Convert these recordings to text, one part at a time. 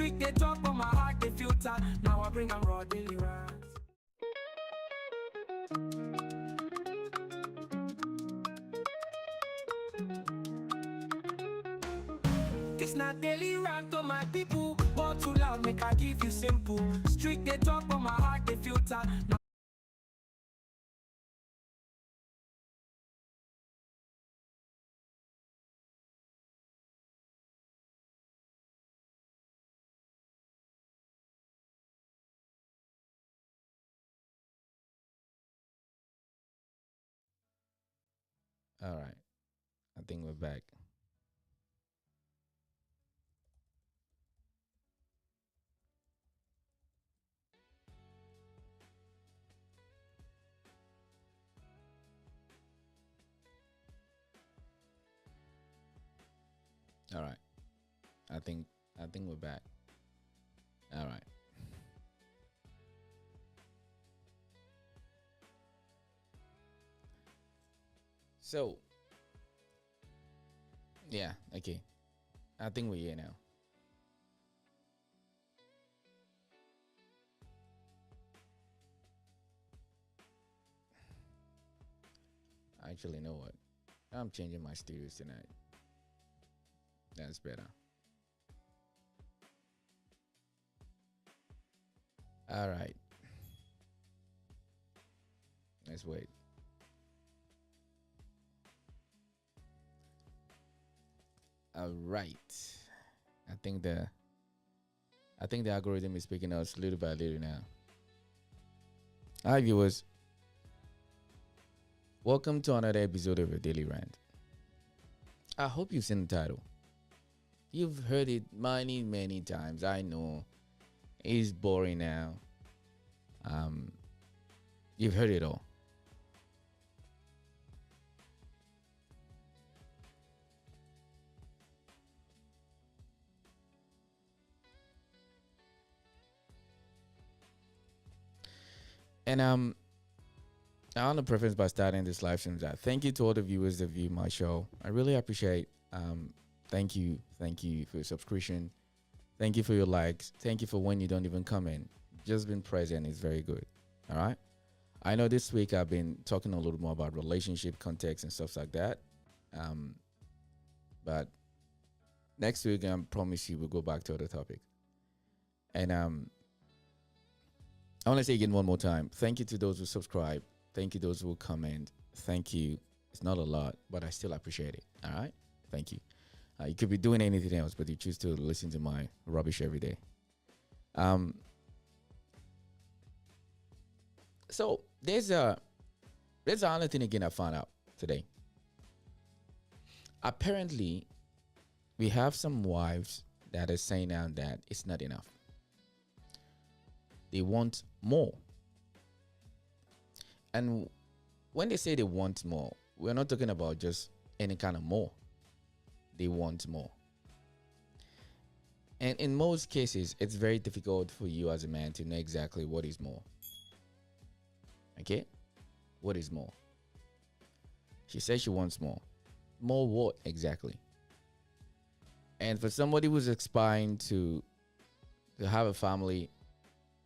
Street they talk, but my heart they filter. Now I bring 'em raw daily rants. This not daily rant to my people. But too loud, make I give you simple. Street they talk, but my heart they filter. Now All right. I think we're back. All right. I think we're back. All right. So, yeah, okay. I think we're here now. I actually know what. I'm changing my studios tonight. That's better. All right. Let's wait. All right. I think the I think the algorithm is picking us little by little now. Hi viewers. Welcome to another episode of a Daily Rant. I hope you've seen the title. You've heard it many, many times. I know. It's boring now. Um you've heard it all. And I want to preface by starting this live stream that thank you to all the viewers that view my show. I really appreciate. Thank you for your subscription. Thank you for your likes. Thank you for when you don't even comment. Just being present is very good. All right. I know this week I've been talking a little more about relationship context and stuff like that. But next week I promise you we'll go back to other topics. And I want to say again one more time. Thank you to those who subscribe. Thank you those who comment. Thank you. It's not a lot, but I still appreciate it. All right. Thank you. You could be doing anything else, but you choose to listen to my rubbish every day. So there's another thing again I found out today. Apparently, we have some wives that are saying now that it's not enough. They want more. And when they say they want more, we're not talking about just any kind of more. They want more. And in most cases, it's very difficult for you as a man to know exactly what is more. Okay? What is more? She says she wants more. More what exactly? And for somebody who's aspiring to have a family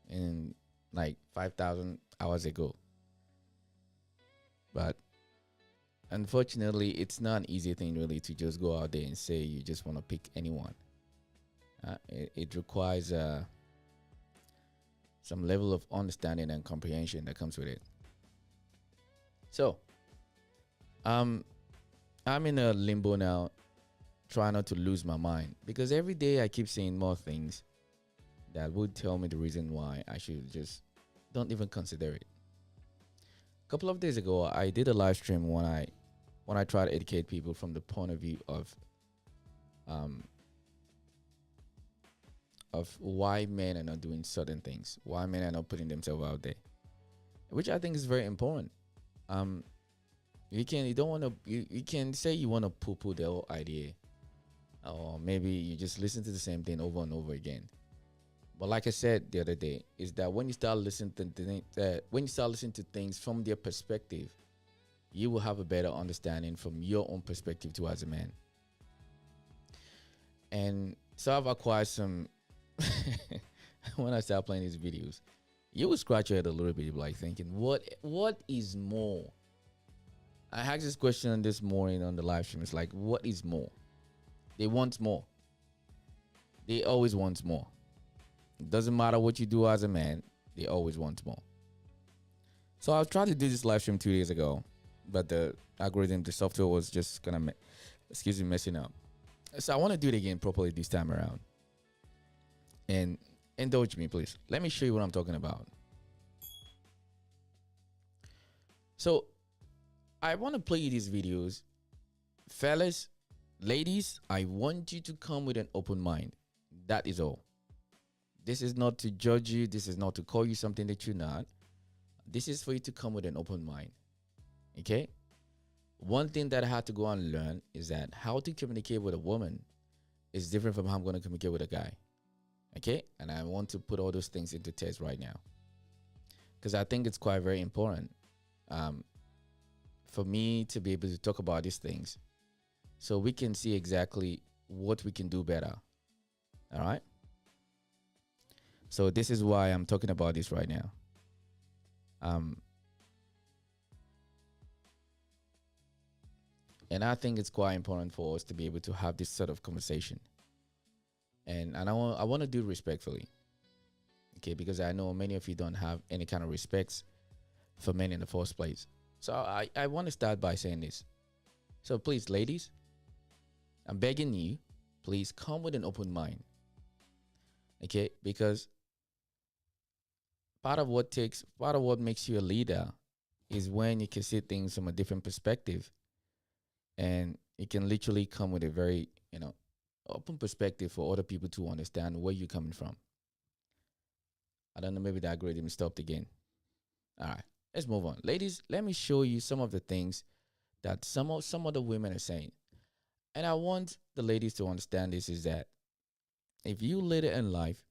in like 5,000 hours ago. But unfortunately, it's not an easy thing really to just go out there and say you just want to pick anyone. It requires some level of understanding and comprehension that comes with it. So, I'm in a limbo now, trying not to lose my mind because every day I keep seeing more things that would tell me the reason why I should just don't even consider it. A couple of days ago, I did a live stream when I try to educate people from the point of view of why men are not doing certain things, why men are not putting themselves out there, which I think is very important. You can say you want to poo-poo the whole idea, or maybe you just listen to the same thing over and over again. But like I said the other day, is that when you start listening to things from their perspective, you will have a better understanding from your own perspective too as a man. And so I've acquired some when I start playing these videos, you will scratch your head a little bit, like thinking, what is more? I asked this question this morning on the live stream. It's like, what is more? They want more. They always want more. It doesn't matter what you do as a man, they always want more. So I tried to do this live stream 2 days ago, but the algorithm, the software was just messing up. So I want to do it again properly this time around. And indulge me, please. Let me show you what I'm talking about. So I want to play you these videos. Fellas, ladies, I want you to come with an open mind. That is all. This is not to judge you. This is not to call you something that you're not. This is for you to come with an open mind. Okay? One thing that I had to go and learn is that how to communicate with a woman is different from how I'm going to communicate with a guy. Okay? And I want to put all those things into test right now, because I think it's quite very important for me to be able to talk about these things so we can see exactly what we can do better. All right? So this is why I'm talking about this right now. And I think it's quite important for us to be able to have this sort of conversation. And I want to do it respectfully. Okay, because I know many of you don't have any kind of respects for men in the first place. So I want to start by saying this. So please, ladies, I'm begging you, please come with an open mind. Okay, because part of what makes you a leader is when you can see things from a different perspective, and you can literally come with a very, open perspective for other people to understand where you're coming from. I don't know, maybe the algorithm stopped again. All right, let's move on. Ladies, let me show you some of the things that some of the women are saying. And I want the ladies to understand this, is that if you later in life,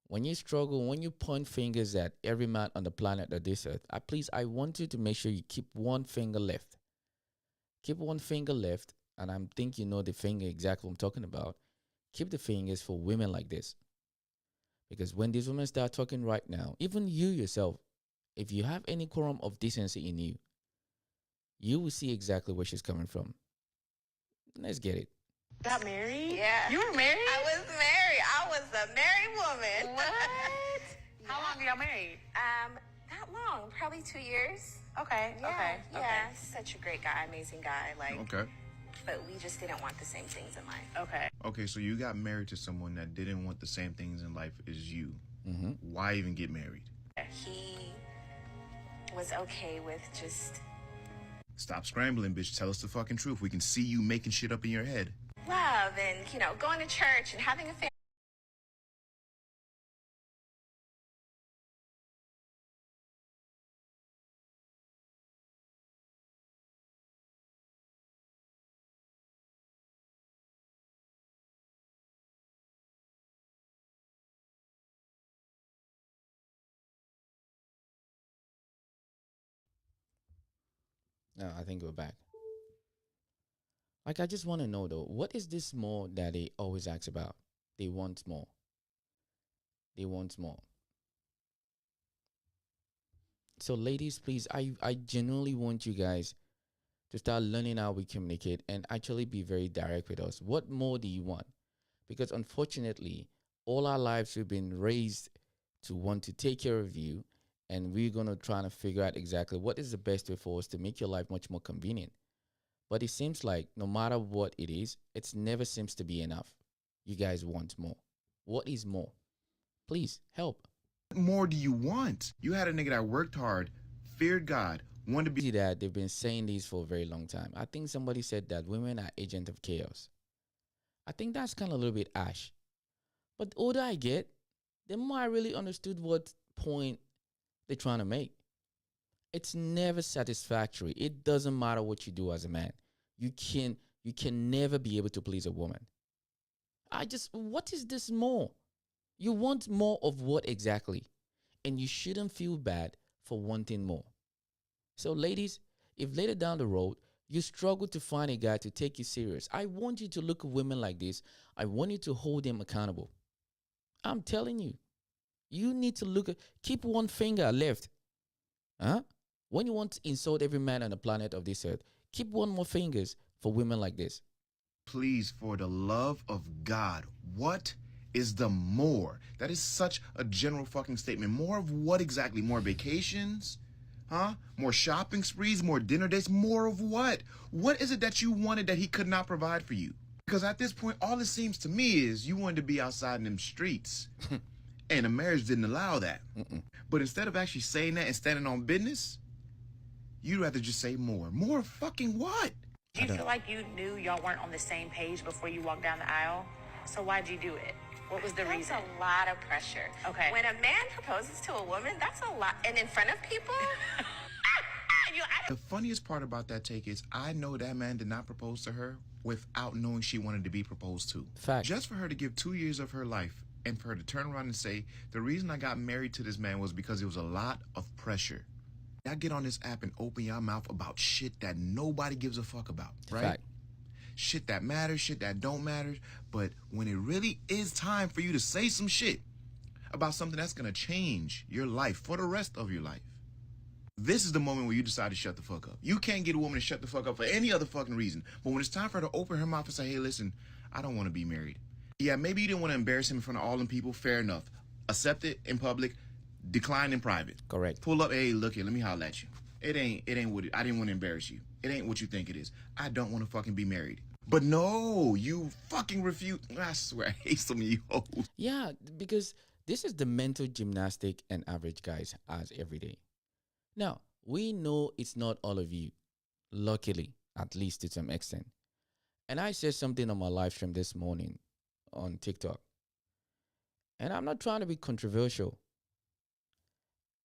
when you struggle, when you point fingers at every man on the planet or this earth, I want you to make sure you keep one finger left. Keep one finger left, and I'm thinking you know the finger exactly what I'm talking about. Keep the fingers for women like this. Because when these women start talking right now, even you yourself, if you have any quorum of decency in you, you will see exactly where she's coming from. Let's get it. Got married? Yeah. You were married? I was married. I was a married woman. What? Yeah. How long were y'all married? Not long. Probably 2 years. Okay. Yeah. Okay. Yeah. Okay. Such a great guy, amazing guy. Okay. But we just didn't want the same things in life. Okay. Okay, so you got married to someone that didn't want the same things in life as you. Mm-hmm. Why even get married? He was okay with just Stop scrambling, bitch. Tell us the fucking truth. We can see you making shit up in your head. love and, going to church and having a family. No, I think we're back. Like, I just want to know though, what is this more that they always ask about? They want more. They want more. So ladies, please, I genuinely want you guys to start learning how we communicate and actually be very direct with us. What more do you want? Because unfortunately, all our lives we've been raised to want to take care of you, and we're going to try to figure out exactly what is the best way for us to make your life much more convenient. But it seems like no matter what it is, it never seems to be enough. You guys want more. What is more? Please help. What more do you want? You had a nigga that worked hard, feared God, wanted to be. See that they've been saying these for a very long time. I think somebody said that women are agent of chaos. I think that's kind of a little bit ash. But the older I get, the more I really understood what point they're trying to make. It's never satisfactory. It doesn't matter what you do as a man. You can never be able to please a woman. What is this more? You want more of what exactly? And you shouldn't feel bad for wanting more. So ladies, if later down the road, you struggle to find a guy to take you serious, I want you to look at women like this. I want you to hold them accountable. I'm telling you, you need to keep one finger left. Huh? When you want to insult every man on the planet of this earth, keep one more fingers for women like this. Please, for the love of God, what is the more? That is such a general fucking statement. More of what exactly? More vacations? Huh? More shopping sprees? More dinner dates? More of what? What is it that you wanted that he could not provide for you? Because at this point, all it seems to me is you wanted to be outside in them streets. And the marriage didn't allow that. But instead of actually saying that and standing on business, you'd rather just say more. More fucking what? Do you feel like you knew y'all weren't on the same page before you walked down the aisle? So why'd you do it? What was the That's reason? a lot of pressure. Okay. When a man proposes to a woman, that's a lot. And in front of people, The funniest part about that take is I know that man did not propose to her without knowing she wanted to be proposed to. Fact. Just for her to give 2 years of her life and for her to turn around and say, the reason I got married to this man was because it was a lot of pressure. Y'all get on this app and open your mouth about shit that nobody gives a fuck about, right? Fact. Shit that matters, shit that don't matter. But when it really is time for you to say some shit about something that's gonna change your life for the rest of your life, this is the moment where you decide to shut the fuck up. You can't get a woman to shut the fuck up for any other fucking reason. But when it's time for her to open her mouth and say, hey, listen, I don't want to be married. Yeah, maybe you didn't want to embarrass him in front of all them people. Fair enough. Accept it in public, decline in private. Correct. Pull up, hey, look here, let me holler at you. It ain't what I didn't want to embarrass you. It ain't what you think it is. I don't want to fucking be married. But no, you fucking refuse. I swear, I hate some of you hoes. Yeah, because this is the mental gymnastic an average guy has every day. Now, we know it's not all of you, luckily, at least to some extent. And I said something on my live stream this morning on TikTok. And I'm not trying to be controversial.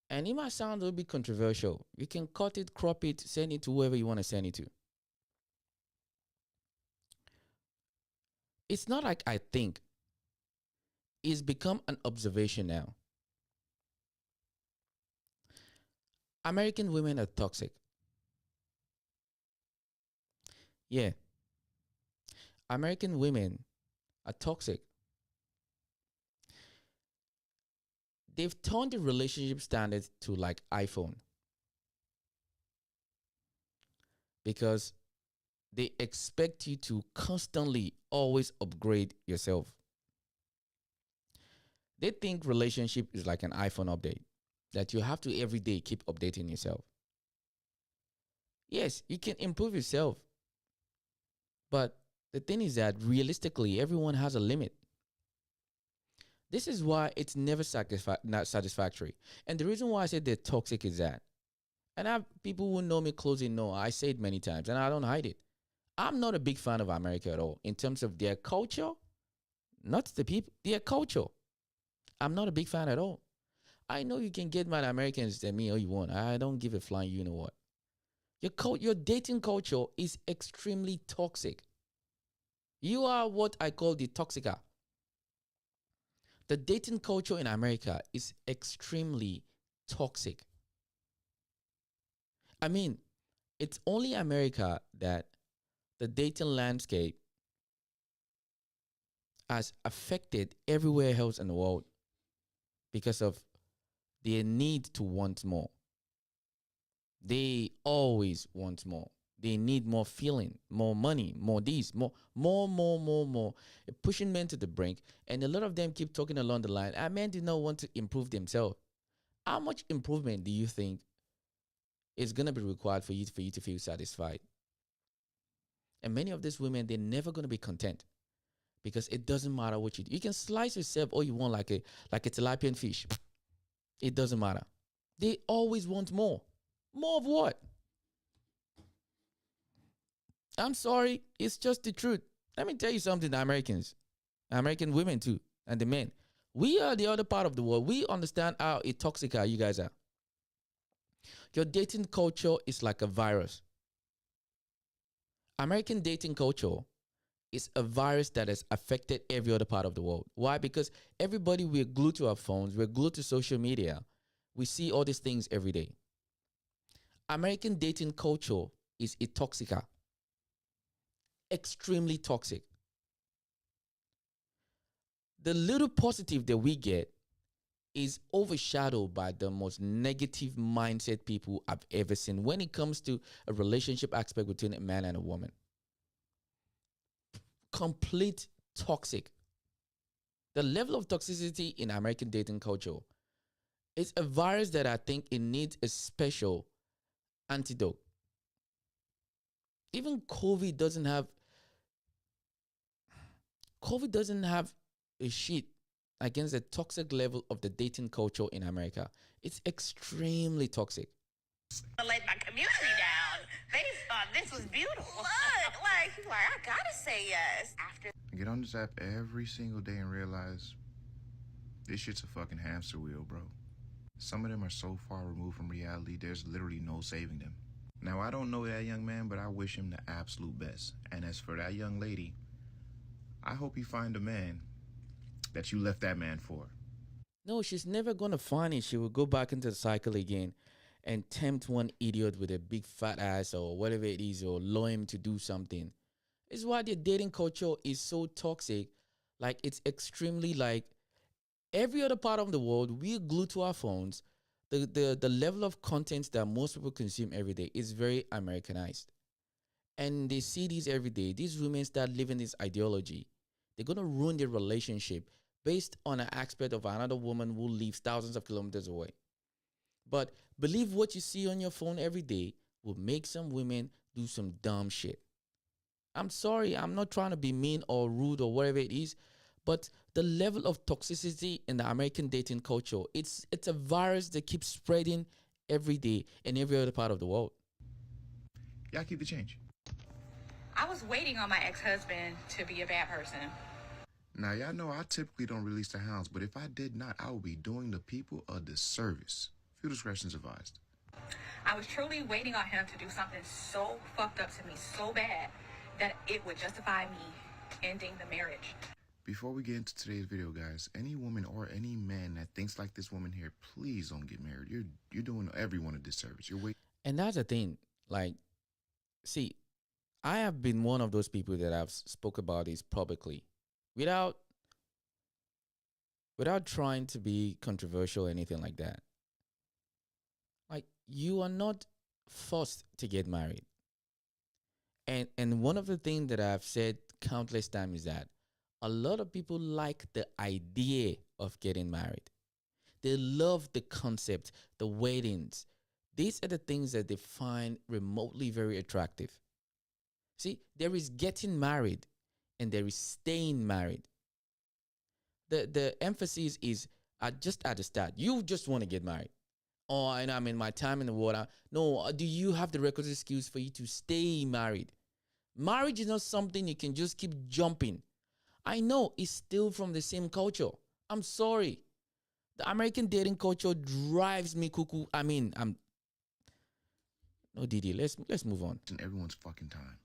And it might sound a little bit controversial. You can cut it, crop it, send it to whoever you want to send it to. It's not like I think. It's become an observation now. American women are toxic. Yeah. American women are toxic. They've turned the relationship standards to like iPhone. Because they expect you to constantly always upgrade yourself. They think relationship is like an iPhone update, that you have to every day keep updating yourself. Yes, you can improve yourself. But the thing is that realistically, everyone has a limit. This is why it's never not satisfactory. And the reason why I said they're toxic is that, and I have people who know me closely know, I say it many times and I don't hide it. I'm not a big fan of America at all in terms of their culture, not the people, their culture. I'm not a big fan at all. I know you can get mad at Americans than me all you want. I don't give a flying you know what. Your dating culture is extremely toxic. You are what I call the toxica. The dating culture in America is extremely toxic. I mean, it's only America that the dating landscape has affected everywhere else in the world because of their need to want more. They always want more. They need more feeling, more money, more this, more. Pushing men to the brink. And a lot of them keep talking along the line. Men do not want to improve themselves. How much improvement do you think is going to be required for you to feel satisfied? And many of these women, they're never going to be content because it doesn't matter what you do. You can slice yourself all you want like a tilapia fish. It doesn't matter. They always want more. More of what? I'm sorry, it's just the truth. Let me tell you something, the American women too, and the men. We are the other part of the world. We understand how toxic you guys are. Your dating culture is like a virus. American dating culture is a virus that has affected every other part of the world. Why? Because everybody, we're glued to our phones, we're glued to social media. We see all these things every day. American dating culture is a toxica. Extremely toxic. the little positive that we get is overshadowed by the most negative mindset people I've ever seen when it comes to a relationship aspect between a man and a woman. Complete toxic. The level of toxicity in American dating culture is a virus that I think it needs a special antidote. Even COVID doesn't have a shit against the toxic level of the dating culture in America. It's extremely toxic. To let my community down. They thought this was beautiful. Look, like I gotta say yes. After I get on this app every single day and realize this shit's a fucking hamster wheel, bro. Some of them are so far removed from reality, there's literally no saving them. Now, I don't know that young man, but I wish him the absolute best. And as for that young lady, I hope you find a man that you left that man for. No, she's never going to find it. She will go back into the cycle again and tempt one idiot with a big fat ass or whatever it is, or lure him to do something. It's why the dating culture is so toxic. Like, it's extremely like every other part of the world, we're glued to our phones. The level of content that most people consume every day is very Americanized. And they see these every day. These women start living this ideology. They're going to ruin their relationship based on an aspect of another woman who lives thousands of kilometers away. But believe what you see on your phone every day will make some women do some dumb shit. I'm sorry, I'm not trying to be mean or rude or whatever it is, but the level of toxicity in the American dating culture, it's a virus that keeps spreading every day in every other part of the world. Y'all keep the change. I was waiting on my ex-husband to be a bad person. Now, y'all know I typically don't release the hounds, but if I did not, I would be doing the people a disservice. Few discretions advised. I was truly waiting on him to do something so fucked up to me so bad that it would justify me ending the marriage. Before we get into today's video, guys, any woman or any man that thinks like this woman here, please don't get married. You're doing everyone a disservice. You're waiting. And that's the thing. Like, see, I have been one of those people that have spoke about this publicly without trying to be controversial or anything like that. Like, you are not forced to get married. And one of the things that I've said countless times is that a lot of people like the idea of getting married. They love the concept, the weddings. These are the things that they find remotely very attractive. See, there is getting married and there is staying married. The emphasis is just at the start. You just want to get married. Oh, and I'm in my time in the water. No, do you have the requisite skills for you to stay married? Marriage is not something you can just keep jumping. I know it's still from the same culture. I'm sorry. The American dating culture drives me cuckoo. No, Didi, let's move on. In everyone's fucking time.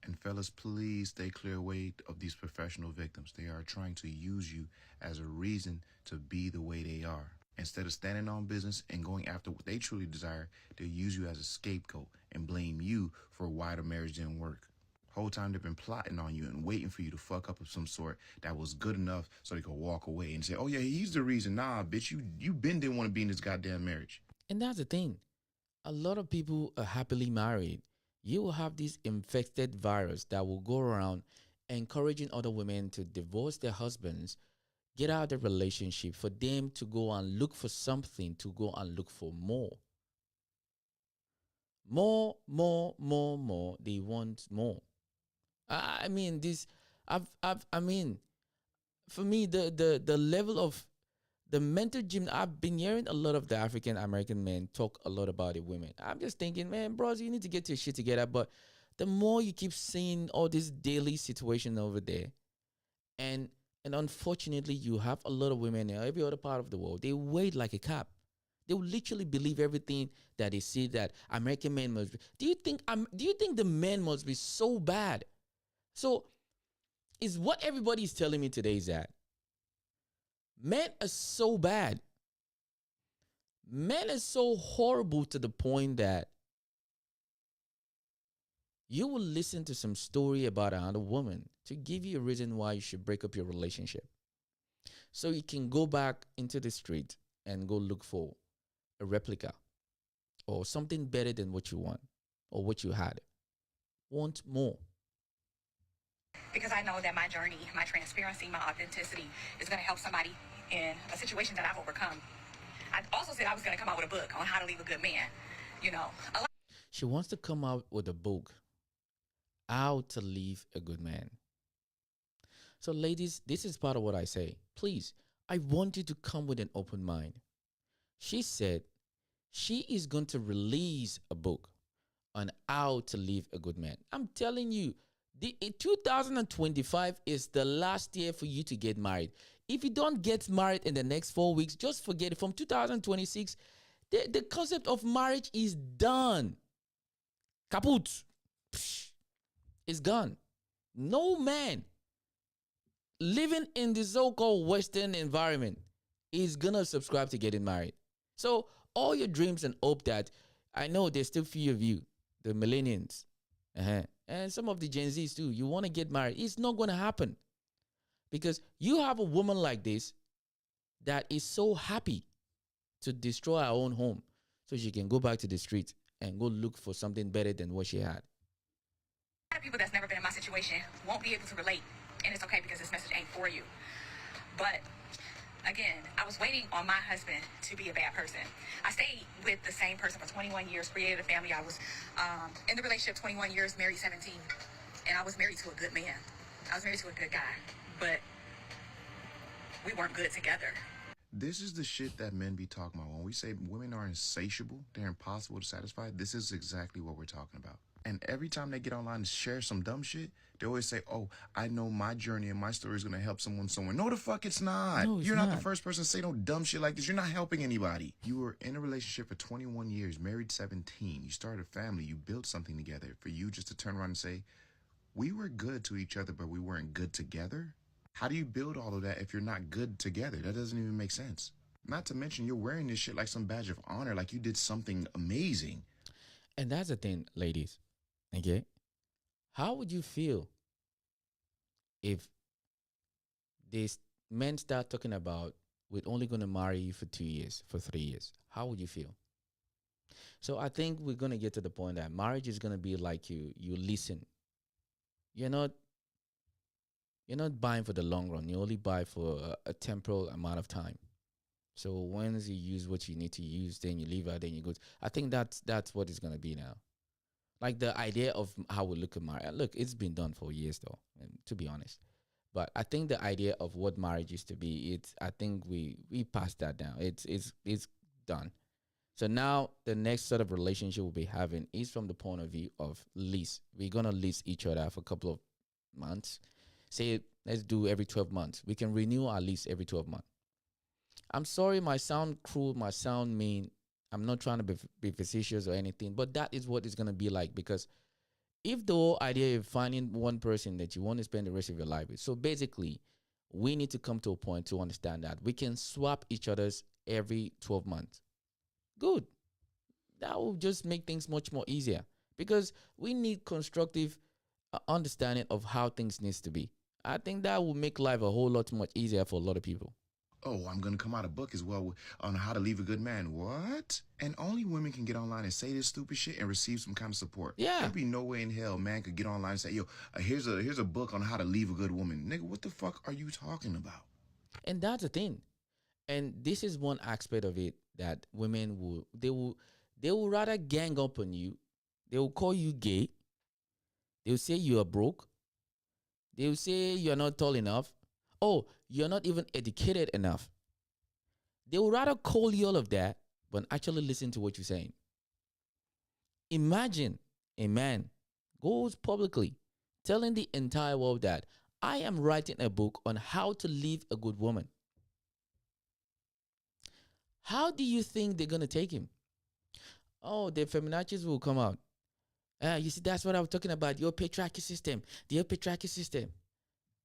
And fellas, please stay clear away of these professional victims. They are trying to use you as a reason to be the way they are. Instead of standing on business and going after what they truly desire, they'll use you as a scapegoat and blame you for why the marriage didn't work. Whole time they've been plotting on you and waiting for you to fuck up of some sort that was good enough so they could walk away and say, oh yeah, he's the reason. Nah, bitch, you been didn't want to be in this goddamn marriage. And that's the thing. A lot of people are happily married. You will have this infected virus that will go around encouraging other women to divorce their husbands, get out of the relationship, for them to go and look for something, to go and look for more. More. They want more. For me, the level of the mental gym, I've been hearing a lot of the African American men talk a lot about the women. I'm just thinking, man, bros, you need to get your shit together. But the more you keep seeing all this daily situation over there, and unfortunately, you have a lot of women in every other part of the world. They wait like a cop. They will literally believe everything that they see that American men must be. Do you think the men must be so bad? So, is what everybody is telling me today is that men are so bad. Men are so horrible to the point that you will listen to some story about another woman to give you a reason why you should break up your relationship. so you can go back into the street and go look for a replica or something better than what you want or what you had. Want more. Because I know that my journey, my transparency, my authenticity is going to help somebody in a situation that I've overcome. I also said I was going to come out with a book on how to leave a good man. You know, a lot. She wants to come out with a book, How to Leave a Good Man. So, ladies, this is part of what I say. Please, I want you to come with an open mind. She said she is going to release a book on how to leave a good man. I'm telling you, 2025 is the last year for you to get married. If you don't get married in the next 4 weeks, just forget it. From 2026, the concept of marriage is done. Kaput. Psh, it's gone. No man living in the so-called Western environment is gonna subscribe to getting married. So all your dreams and hope that, I know there's still few of you, the millennials, and some of the Gen Zs too, you want to get married. It's not going to happen because you have a woman like this that is so happy to destroy her own home so she can go back to the street and go look for something better than what she had. A lot of people that's never been in my situation won't be able to relate, and it's okay because this message ain't for you. But again, I was waiting on my husband to be a bad person. I stayed with the same person for 21 years, created a family. I was in the relationship 21 years, married 17, and I was married to a good man. I was married to a good guy, but we weren't good together. This is the shit that men be talking about. When we say women are insatiable, they're impossible to satisfy, this is exactly what we're talking about. And every time they get online and share some dumb shit, they always say, oh, I know my journey and my story is going to help someone somewhere. No, the fuck it's not. No, it's You're not the not. first person to say no dumb shit like this. You're not helping anybody. You were in a relationship for 21 years, married 17. You started a family. You built something together. For you just to turn around and say, we were good to each other, but we weren't good together? How do you build all of that if you're not good together? That doesn't even make sense. Not to mention, you're wearing this shit like some badge of honor, like you did something amazing. And that's the thing, ladies. Okay? How would you feel if these men start talking about we're only going to marry you for 2 years, for 3 years? How would you feel? So I think we're going to get to the point that marriage is going to be like you listen. You're not buying for the long run. You only buy for a temporal amount of time. So once you use what you need to use, then you leave out, then you go. I think that's what it's going to be now. Like the idea of how we look at marriage. Look, it's been done for years though, to be honest. But I think the idea of what marriage used to be, I think we passed that down. It's done. So now the next sort of relationship we'll be having is from the point of view of lease. We're gonna lease each other for a couple of months. Say let's do every 12 months. We can renew our lease every 12 months. I'm sorry, my sound cruel, my sound mean. I'm not trying to be facetious or anything, but that is what it's going to be like. Because if the whole idea of finding one person that you want to spend the rest of your life with, so basically, we need to come to a point to understand that we can swap each other's every 12 months. Good. That will just make things much more easier because we need constructive understanding of how things needs to be. I think that will make life a whole lot much easier for a lot of people. Oh, I'm going to come out a book as well on how to leave a good man. What? And only women can get online and say this stupid shit and receive some kind of support. Yeah. There'd be no way in hell man could get online and say, yo, here's a book on how to leave a good woman. Nigga, what the fuck are you talking about? And that's the thing. And this is one aspect of it that women will rather gang up on you. They will call you gay. They will say you are broke. They will say you're not tall enough. Oh, you're not even educated enough. They would rather call you all of that but actually listen to what you're saying. Imagine a man goes publicly telling the entire world that I am writing a book on how to leave a good woman. How do you think they're going to take him? Oh, the feminazis will come out. You see, that's what I was talking about. Your patriarchy system. The patriarchy system.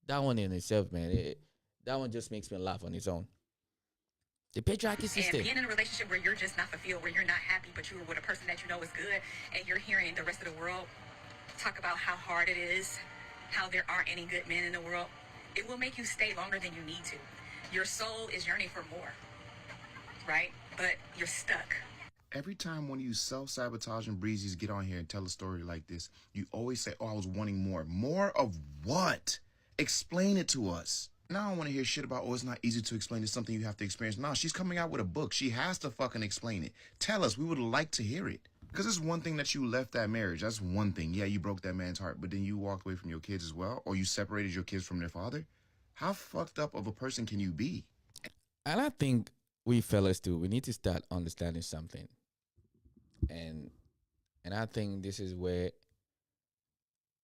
That one in itself, man, that one just makes me laugh on its own. The patriarchy system. And being in a relationship where you're just not fulfilled, where you're not happy, but you're with a person that you know is good, and you're hearing the rest of the world talk about how hard it is, how there aren't any good men in the world, it will make you stay longer than you need to. Your soul is yearning for more, right? But you're stuck. Every time one of you self-sabotaging breezies get on here and tell a story like this, you always say, oh, I was wanting more. More of what? Explain it to us. Now I don't want to hear shit about, oh, it's not easy to explain. It's something you have to experience. No, she's coming out with a book. She has to fucking explain it. Tell us. We would like to hear it. Because it's one thing that you left that marriage. That's one thing. Yeah, you broke that man's heart, but then you walked away from your kids as well, or you separated your kids from their father. How fucked up of a person can you be? And I think we fellas too, we need to start understanding something. And I think this is where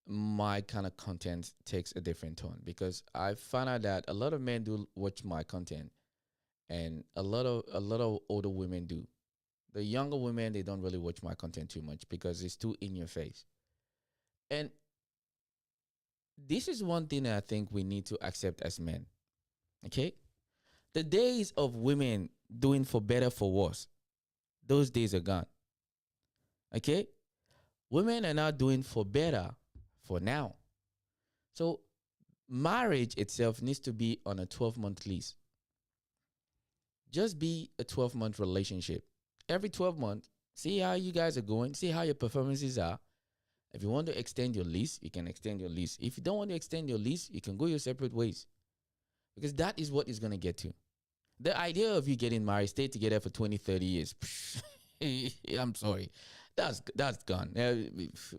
my kind of content takes a different tone, because I found out that a lot of men do watch my content, and a lot of older women do. The younger women, they don't really watch my content too much because it's too in your face. And this is one thing that I think we need to accept as men. Okay? The days of women doing for better, for worse, those days are gone. Okay? Women are now doing for better for now. So marriage itself needs to be on a 12-month lease. Just be a 12-month relationship. Every 12 months, see how you guys are going, see how your performances are. If you want to extend your lease, you can extend your lease. If you don't want to extend your lease, you can go your separate ways. Because that is what it's going to get to. The idea of you getting married, stay together for 20, 30 years, I'm sorry. That's gone.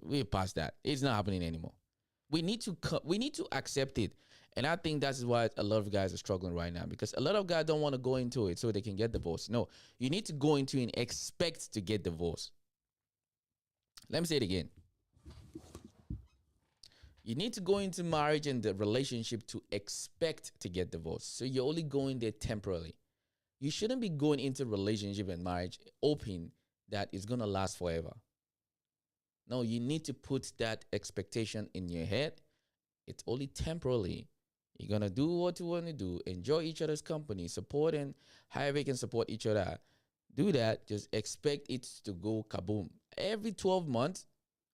We're past that. It's not happening anymore. We need to accept it. And I think that's why a lot of guys are struggling right now, because a lot of guys don't want to go into it so they can get divorced. No, you need to go into it and expect to get divorced. Let me say it again. You need to go into marriage and the relationship to expect to get divorced. So you're only going there temporarily. You shouldn't be going into relationship and marriage hoping that it's going to last forever. No, you need to put that expectation in your head. It's only temporarily. You're going to do what you want to do, enjoy each other's company, support, and however you can support each other. Do that. Just expect it to go kaboom. Every 12 months,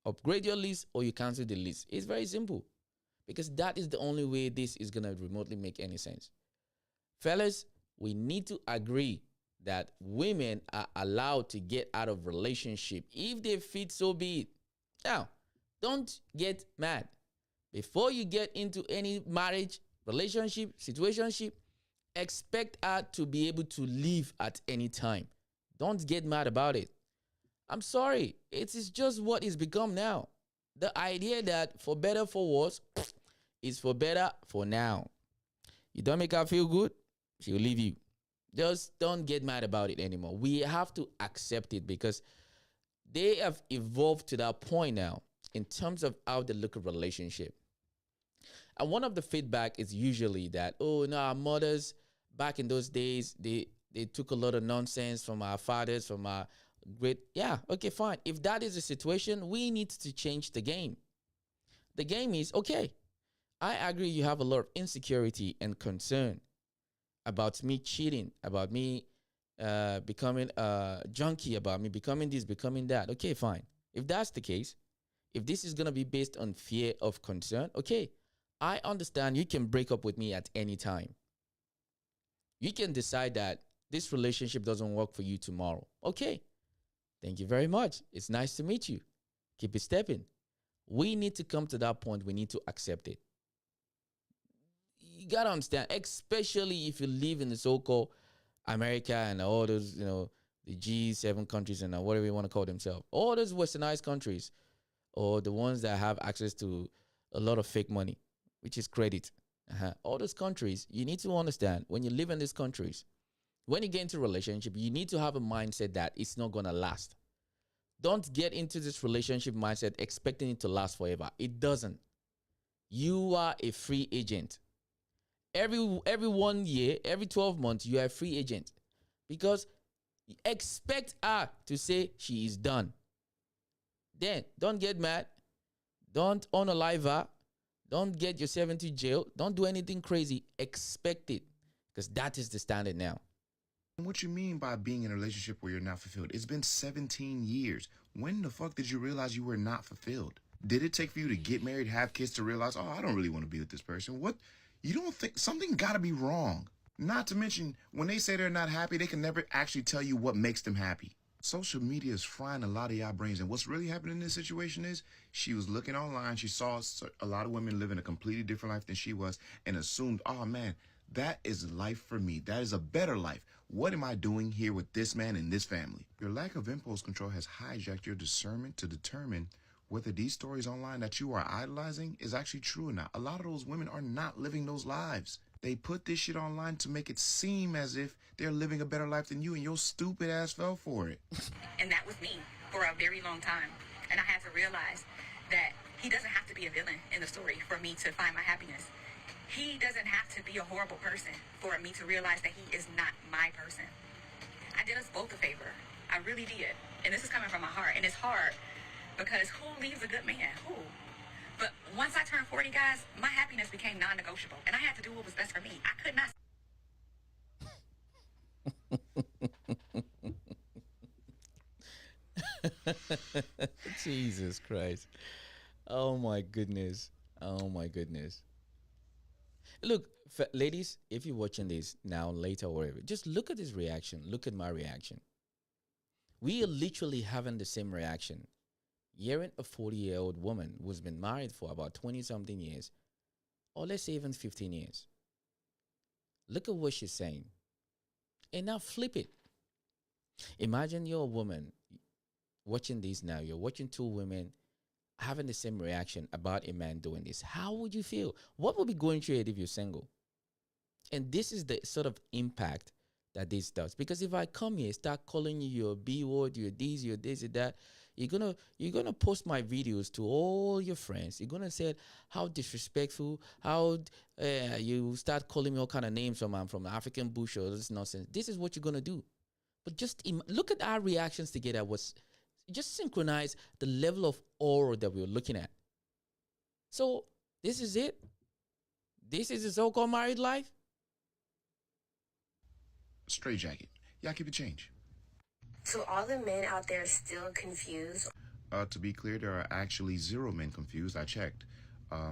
upgrade your lease or you cancel the lease. It's very simple, because that is the only way this is going to remotely make any sense. Fellas, we need to agree that women are allowed to get out of relationship if they fit, so be it. Now, don't get mad. Before you get into any marriage, relationship, situationship, expect her to be able to leave at any time. Don't get mad about it. I'm sorry. It is just what it's become now. The idea that for better, for worse, is for better for now. You don't make her feel good, she'll leave you. Just don't get mad about it anymore. We have to accept it, because they have evolved to that point now in terms of how they look at relationship. And one of the feedback is usually that, oh, no, our mothers back in those days, they took a lot of nonsense from our fathers, from our great. Yeah, okay, fine. If that is the situation, we need to change the game. The game is, okay, I agree you have a lot of insecurity and concern about me cheating, about me becoming a junkie, about me becoming this, becoming that. Okay, fine. If that's the case, if this is going to be based on fear of concern, okay, I understand you can break up with me at any time. You can decide that this relationship doesn't work for you tomorrow. Okay, thank you very much. It's nice to meet you. Keep it stepping. We need to come to that point. We need to accept it. You got to understand, especially if you live in the so-called America and all those, the G7 countries and whatever you want to call themselves, all those westernized countries, or the ones that have access to a lot of fake money, which is credit. All those countries, you need to understand, when you live in these countries, when you get into a relationship, you need to have a mindset that it's not going to last. Don't get into this relationship mindset expecting it to last forever. It doesn't. You are a free agent. Every 1 year, every 12 months, you are a free agent, because expect her to say she is done. Then don't get mad. Don't unalive her. Don't get yourself into jail. Don't do anything crazy. Expect it, because that is the standard now. What you mean by being in a relationship where you're not fulfilled? It's been 17 years. When the fuck did you realize you were not fulfilled? Did it take for you to get married, have kids, to realize, oh, I don't really want to be with this person? What? You don't think something got to be wrong? Not to mention, when they say they're not happy, they can never actually tell you what makes them happy. Social media is frying a lot of y'all brains, and what's really happening in this situation is she was looking online, she saw a lot of women living a completely different life than she was, and assumed, oh man, that is life for me. That is a better life. What am I doing here with this man and this family? Your lack of impulse control has hijacked your discernment to determine whether these stories online that you are idolizing is actually true or not. A lot of those women are not living those lives. They put this shit online to make it seem as if they're living a better life than you, and your stupid ass fell for it. And that was me for a very long time. And I had to realize that he doesn't have to be a villain in the story for me to find my happiness. He doesn't have to be a horrible person for me to realize that he is not my person. I did us both a favor. I really did. And this is coming from my heart. And it's hard because who leaves a good man? Who? But once I turned 40, guys, my happiness became non-negotiable. And I had to do what was best for me. I could not. Jesus Christ. Oh my goodness. Oh my goodness. Look, ladies, if you're watching this now, later, or whatever, just look at his reaction. Look at my reaction. We are literally having the same reaction. Hearing a 40-year-old woman who's been married for about 20-something years, or let's say even 15 years. Look at what she's saying. And now flip it. Imagine you're a woman watching this now. You're watching two women having the same reaction about a man doing this. How would you feel? What would be going through it if you're single? And this is the sort of impact that this does. Because if I come here, start calling you your B word, your this, and that, you're gonna post my videos to all your friends. You're gonna say how disrespectful, how you start calling me all kind of names from I'm from African bush or this nonsense. This is what you're gonna do. But just look at our reactions together. Just synchronize the level of aura that we're looking at. So this is it. This is the so-called married life. Straight jacket. Y'all keep it change. So all the men out there still confused. To be clear, there are actually 0 men confused. I checked.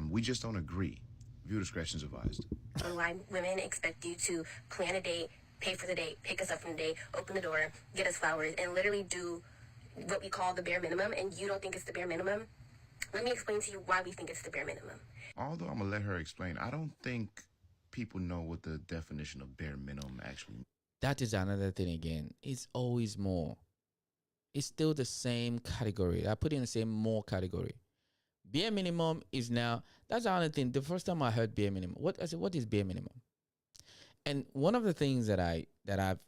We just don't agree. View discretion is advised. On why women expect you to plan a date, pay for the date, pick us up from the date, open the door, get us flowers, and literally do what we call the bare minimum, and you don't think it's the bare minimum? Let me explain to you why we think it's the bare minimum. Although I'm going to let her explain, I don't think people know what the definition of bare minimum actually means. That is another thing again. It's always more. It's still the same category. I put in the same more category. Bare minimum is now, that's another thing. The first time I heard bare minimum, I said, what is bare minimum? And one of the things that I've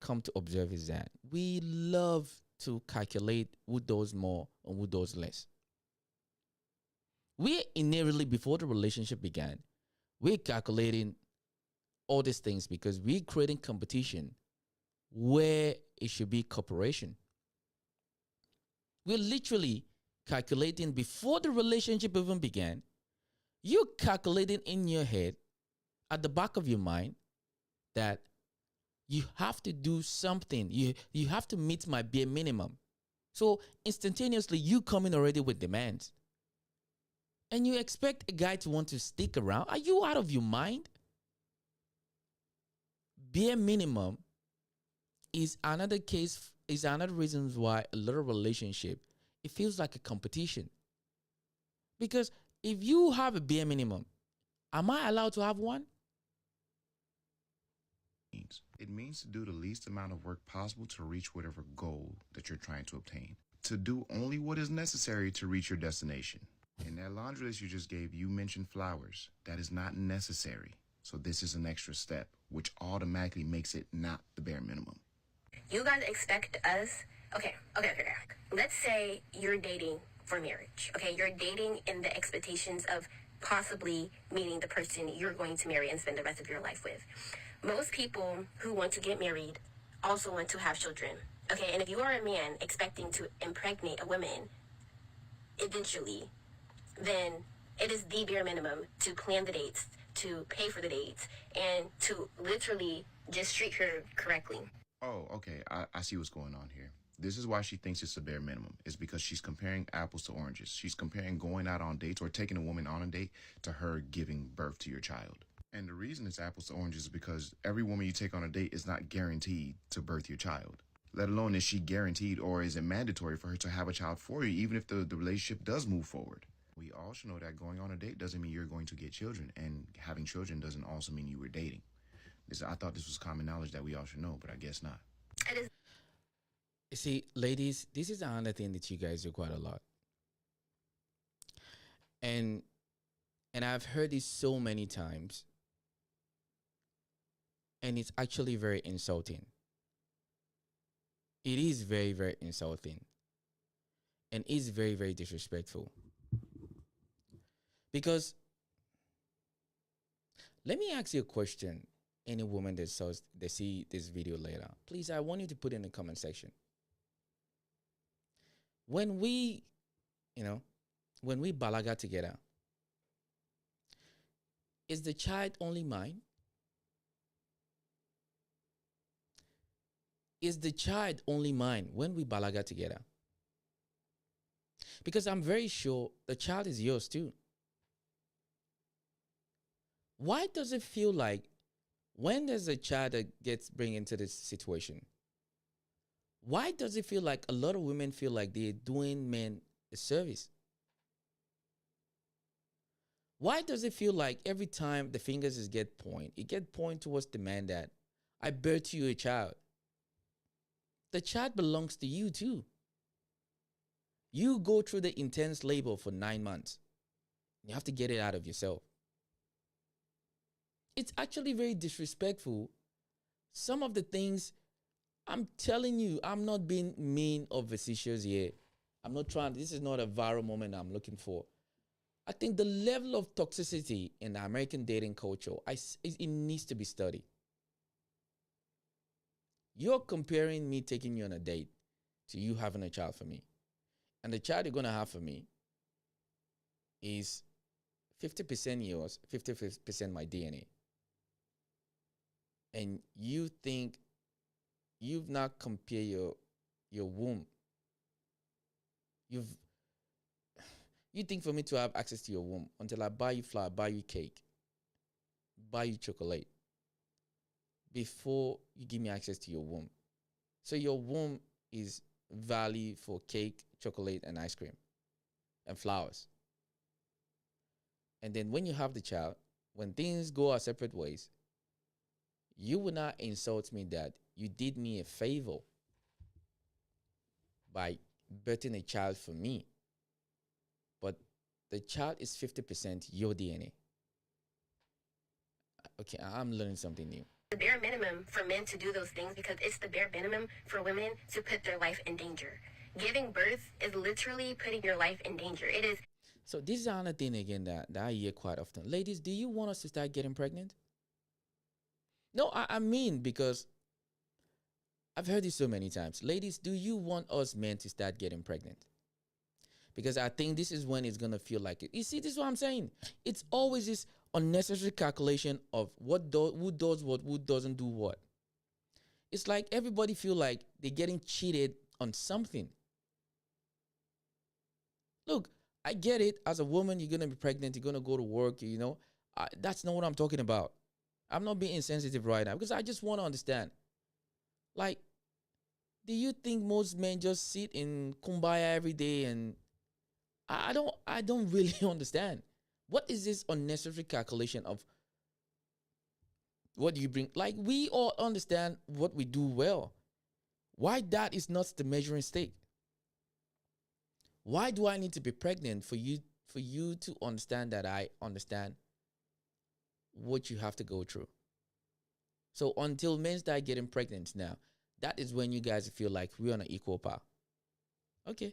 come to observe is that we love to calculate who does more and who does less. We inevitably, before the relationship began, we're calculating all these things because we're creating competition where it should be cooperation. We're literally calculating before the relationship even began. You're calculating in your head, at the back of your mind, that you have to do something. You have to meet my bare minimum. So instantaneously, you come in already with demands. And you expect a guy to want to stick around? Are you out of your mind? Bare minimum is another case, is another reason why a little relationship, it feels like a competition. Because if you have a bare minimum, am I allowed to have one? It means to do the least amount of work possible to reach whatever goal that you're trying to obtain. To do only what is necessary to reach your destination. In that laundry list you just gave, you mentioned flowers. That is not necessary. So this is an extra step, which automatically makes it not the bare minimum. You guys expect us, okay. Let's say you're dating for marriage, okay? You're dating in the expectations of possibly meeting the person you're going to marry and spend the rest of your life with. Most people who want to get married also want to have children, okay? And if you are a man expecting to impregnate a woman eventually, then it is the bare minimum to plan the dates, to pay for the dates, and to literally just treat her correctly. Oh, okay. I see what's going on here. This is why she thinks it's a bare minimum. It's because she's comparing apples to oranges. She's comparing going out on dates or taking a woman on a date to her giving birth to your child. And the reason it's apples to oranges is because every woman you take on a date is not guaranteed to birth your child. Let alone is she guaranteed or is it mandatory for her to have a child for you, even if the relationship does move forward. We all should know that going on a date doesn't mean you're going to get children, and having children doesn't also mean you were dating. I thought this was common knowledge that we all should know, but I guess not. You see, ladies, this is another thing that you guys do quite a lot. And I've heard this so many times. And it's actually very insulting. It is very, very insulting. And is very, very disrespectful. Because let me ask you a question. Any woman that see this video later, please, I want you to put in the comment section. When we balaga together, is the child only mine? Is the child only mine when we balaga together? Because I'm very sure the child is yours too. Why does it feel like when there's a child that gets bring into this situation, why does it feel like a lot of women feel like they're doing men a service? Why does it feel like every time the fingers get point towards the man that I birthed you a child? The child belongs to you too. You go through the intense labor for 9 months. You have to get it out of yourself. It's actually very disrespectful. Some of the things, I'm telling you, I'm not being mean or facetious here. I'm not trying, this is not a viral moment I'm looking for. I think the level of toxicity in the American dating culture, it needs to be studied. You're comparing me taking you on a date to you having a child for me. And the child you're going to have for me is 50% yours, 50% my DNA. And you think you've not compared your womb. You think for me to have access to your womb until I buy you flour, buy you cake, buy you chocolate before you give me access to your womb. So your womb is value for cake, chocolate, and ice cream and flowers. And then when you have the child, when things go our separate ways, you will not insult me that you did me a favor by birthing a child for me. But the child is 50% your DNA. Okay, I'm learning something new. The bare minimum for men to do those things because it's the bare minimum for women to put their life in danger. Giving birth is literally putting your life in danger. It is. So this is another thing again that I hear quite often. Ladies, do you want us to start getting pregnant? No, I mean, because I've heard this so many times. Ladies, do you want us men to start getting pregnant? Because I think this is when it's going to feel like it. You see, this is what I'm saying. It's always this unnecessary calculation of who does what, who doesn't do what. It's like everybody feel like they're getting cheated on something. Look, I get it. As a woman, you're going to be pregnant. You're going to go to work, you know. That's not what I'm talking about. I'm not being insensitive right now because I just want to understand. Like, do you think most men just sit in kumbaya every day? And I don't really understand. What is this unnecessary calculation of what do you bring? Like, we all understand what we do well. Why that is not the measuring stick? Why do I need to be pregnant for you to understand that I understand what you have to go through? So until men start getting pregnant now, that is when you guys feel like we're on an equal par. Okay.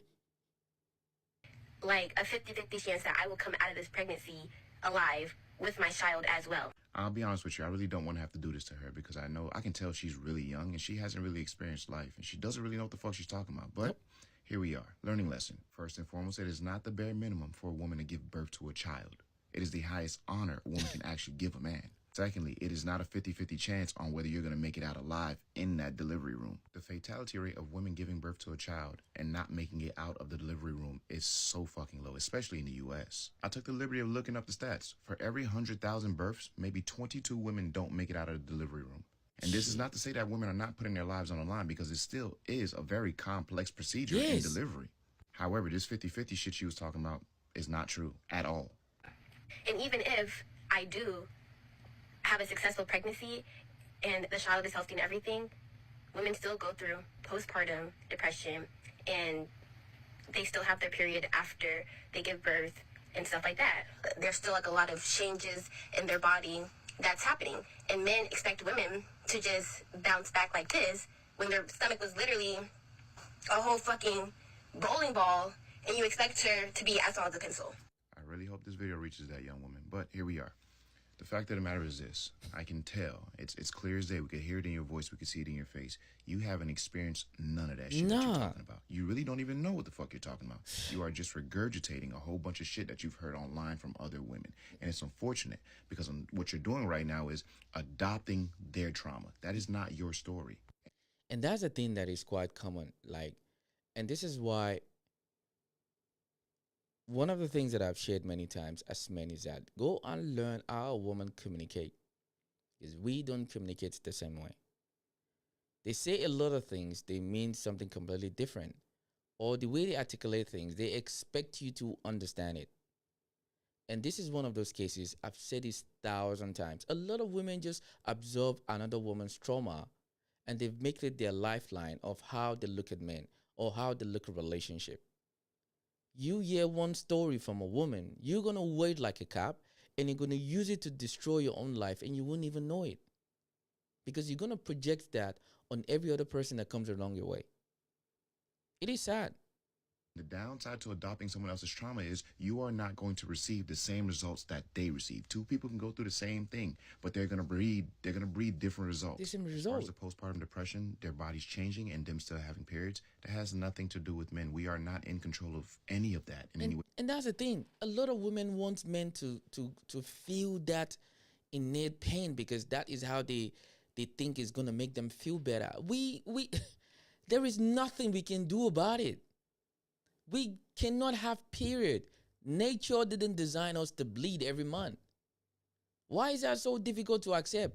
Like a 50-50 chance that I will come out of this pregnancy alive with my child as well. I'll be honest with you, I really don't want to have to do this to her because I can tell she's really young and she hasn't really experienced life and she doesn't really know what the fuck she's talking about. But here we are, learning lesson. First and foremost, it is not the bare minimum for a woman to give birth to a child. It is the highest honor a woman can actually give a man. Secondly, it is not a 50-50 chance on whether you're going to make it out alive in that delivery room. The fatality rate of women giving birth to a child and not making it out of the delivery room is so fucking low, especially in the U.S. I took the liberty of looking up the stats. For every 100,000 births, maybe 22 women don't make it out of the delivery room. And this is not to say that women are not putting their lives on the line, because it still is a very complex procedure in delivery. However, this 50-50 shit she was talking about is not true at all. And even if I do have a successful pregnancy and the child is healthy and everything, women still go through postpartum depression, and they still have their period after they give birth and stuff like that. There's still like a lot of changes in their body that's happening, and men expect women to just bounce back like this when their stomach was literally a whole fucking bowling ball, and you expect her to be as tall as a pencil. I really hope this video reaches that young woman, but here we are. The fact of the matter is this: I can tell, it's clear as day. We can hear it in your voice, we can see it in your face. You haven't experienced none of that shit that you're talking about. You really don't even know what the fuck you're talking about. You are just regurgitating a whole bunch of shit that you've heard online from other women. And it's unfortunate, because what you're doing right now is adopting their trauma. That is not your story. And that's a thing that is quite common. Like, and this is why one of the things that I've shared many times as men is that go and learn how a woman communicate, because we don't communicate the same way. They say a lot of things, they mean something completely different. Or the way they articulate things, they expect you to understand it. And this is one of those cases. I've said this 1,000 times. A lot of women just absorb another woman's trauma, and they've made it their lifeline of how they look at men or how they look at relationship. You hear one story from a woman, you're going to wait like a cop, and you're going to use it to destroy your own life, and you won't even know it. Because you're going to project that on every other person that comes along your way. It is sad. The downside to adopting someone else's trauma is you are not going to receive the same results that they receive. Two people can go through the same thing, but they're going to breed different results. Different As far as the postpartum depression, their body's changing and them still having periods, that has nothing to do with men. We are not in control of any of that in any way. And that's the thing. A lot of women want men to feel that innate pain, because that is how they think is going to make them feel better. We there is nothing we can do about it. We cannot have period. Nature didn't design us to bleed every month. Why is that so difficult to accept?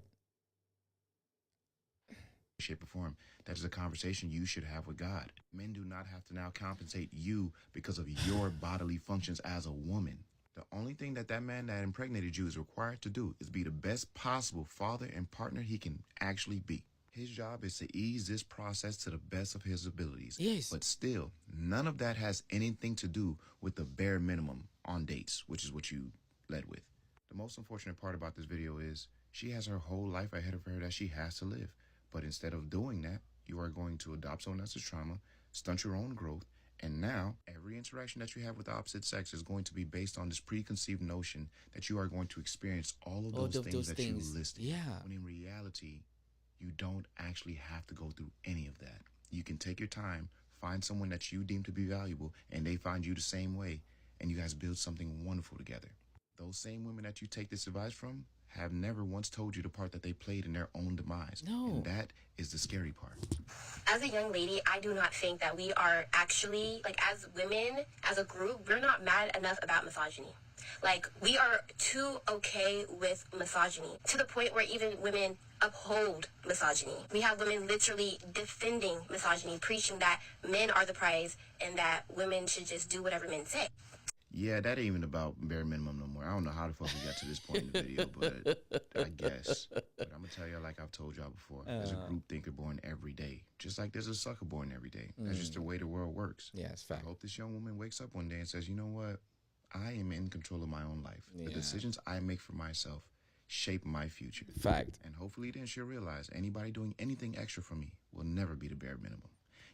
Shape or form. That is a conversation you should have with God. Men do not have to now compensate you because of your bodily functions as a woman. The only thing that man that impregnated you is required to do is be the best possible father and partner he can actually be. His job is to ease this process to the best of his abilities. Yes. But still, none of that has anything to do with the bare minimum on dates, which is what you led with. The most unfortunate part about this video is she has her whole life ahead of her that she has to live. But instead of doing that, you are going to adopt someone else's trauma, stunt your own growth, and now every interaction that you have with the opposite sex is going to be based on this preconceived notion that you are going to experience all of those things that you listed. Yeah. When in reality, you don't actually have to go through any of that. You can take your time, find someone that you deem to be valuable, and they find you the same way, and you guys build something wonderful together. Those same women that you take this advice from have never once told you the part that they played in their own demise. No. And that is the scary part. As a young lady, I do not think that we are actually, like, as women, as a group, we're not mad enough about misogyny. Like, we are too okay with misogyny, to the point where even women uphold misogyny. We have women literally defending misogyny, preaching that men are the prize and that women should just do whatever men say. Yeah, that ain't even about bare minimum no more. I don't know how the fuck we got to this point in the video, but I guess. But I'm going to tell y'all, like I've told y'all before, there's a group thinker born every day, just like there's a sucker born every day. That's just the way the world works. Yeah, it's fact. I hope this young woman wakes up one day and says, you know what? I am in control of my own life. Yeah. The decisions I make for myself shape my future. Fact. And hopefully then she'll realize anybody doing anything extra for me will never be the bare minimum.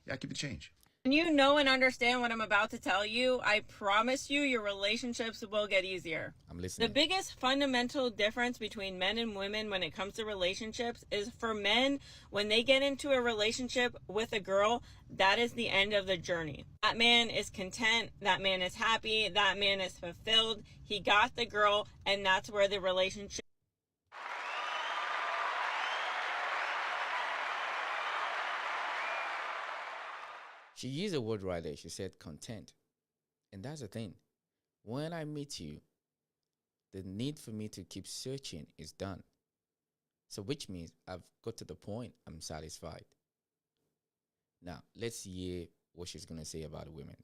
Yeah, keep the change. When you know and understand what I'm about to tell you, I promise you your relationships will get easier. I'm listening. The biggest fundamental difference between men and women when it comes to relationships is for men, when they get into a relationship with a girl, that is the end of the journey. That man is content, that man is happy, that man is fulfilled. He got the girl, and that's where the relationship She used a word right there. She said content. And that's the thing. When I meet you, the need for me to keep searching is done. So which means I've got to the point I'm satisfied. Now, let's hear what she's going to say about women.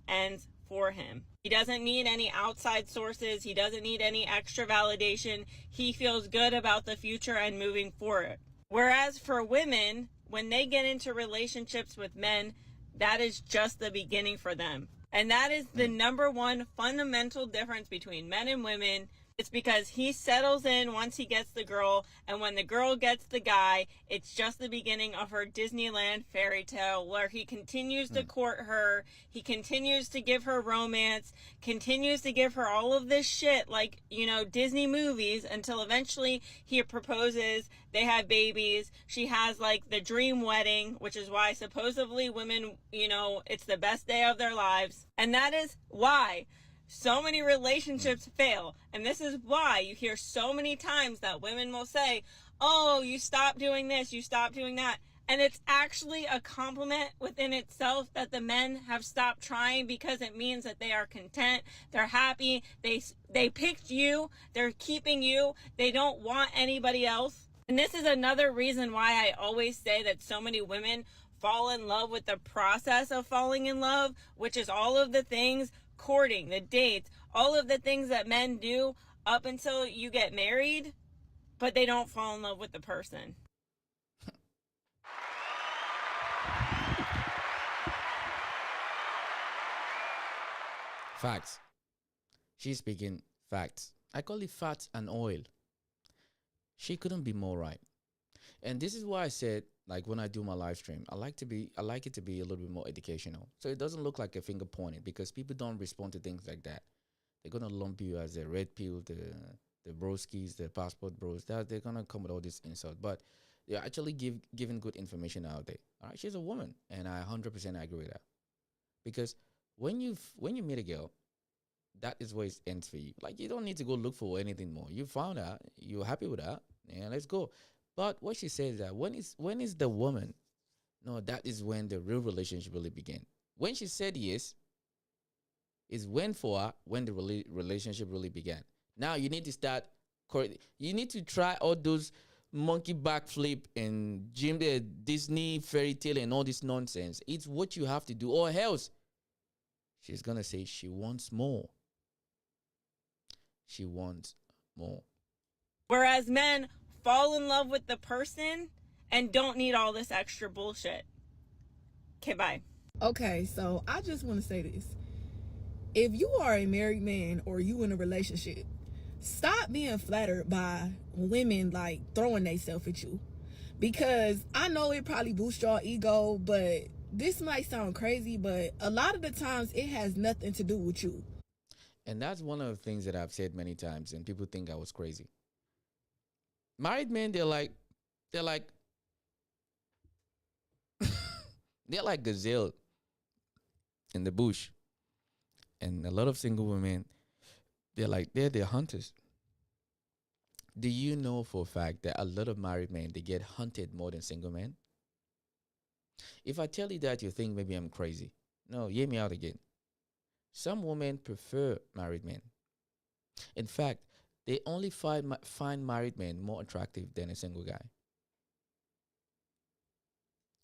Ends for him. He doesn't need any outside sources. He doesn't need any extra validation. He feels good about the future and moving forward. Whereas for women, when they get into relationships with men, that is just the beginning for them. And that is the number one fundamental difference between men and women. It's because he settles in once he gets the girl, and when the girl gets the guy, it's just the beginning of her Disneyland fairy tale where he continues to court her, he continues to give her romance, continues to give her all of this shit like, you know, Disney movies, until eventually he proposes, they have babies, she has like the dream wedding, which is why supposedly women, you know, it's the best day of their lives. And that is why so many relationships fail. And this is why you hear so many times that women will say, oh, you stop doing this, you stop doing that. And it's actually a compliment within itself that the men have stopped trying, because it means that they are content, they're happy, they picked you, they're keeping you, they don't want anybody else. And this is another reason why I always say that so many women fall in love with the process of falling in love, which is all of the things, courting, the dates, all of the things that men do up until you get married, but they don't fall in love with the person. Facts. She's speaking facts. I call it fat and oil. She couldn't be more right. And this is why I said, like, when I do my live stream, I like it to be a little bit more educational. So it doesn't look like a finger pointing, because people don't respond to things like that. They're gonna lump you as a red pill, the broskies, the passport bros. That they're gonna come with all this insult. But they're actually giving good information out there. All right, she's a woman, and I 100% agree with that. Because when you meet a girl, that is where it ends for you. Like, you don't need to go look for anything more. You found her, you're happy with her, and let's go. But what she says is that when is the woman? No, that is when the real relationship really began. When she said yes, is when for her, when the relationship really began. Now you need to start. You need to try all those monkey backflip and Disney fairy tale and all this nonsense. It's what you have to do, or else she's gonna say she wants more. She wants more. Whereas men fall in love with the person and don't need all this extra bullshit. Okay, bye. Okay, so I just want to say this. If you are a married man or you in a relationship, stop being flattered by women like throwing themselves at you. Because I know it probably boosts your ego, but this might sound crazy, but a lot of the times it has nothing to do with you. And that's one of the things that I've said many times, and people think I was crazy. Married men, they're like they're like gazelle in the bush. And a lot of single women, they're the hunters. Do you know for a fact that a lot of married men, they get hunted more than single men? If I tell you that, you think maybe I'm crazy. No, hear me out again. Some women prefer married men. In fact, they only find married men more attractive than a single guy.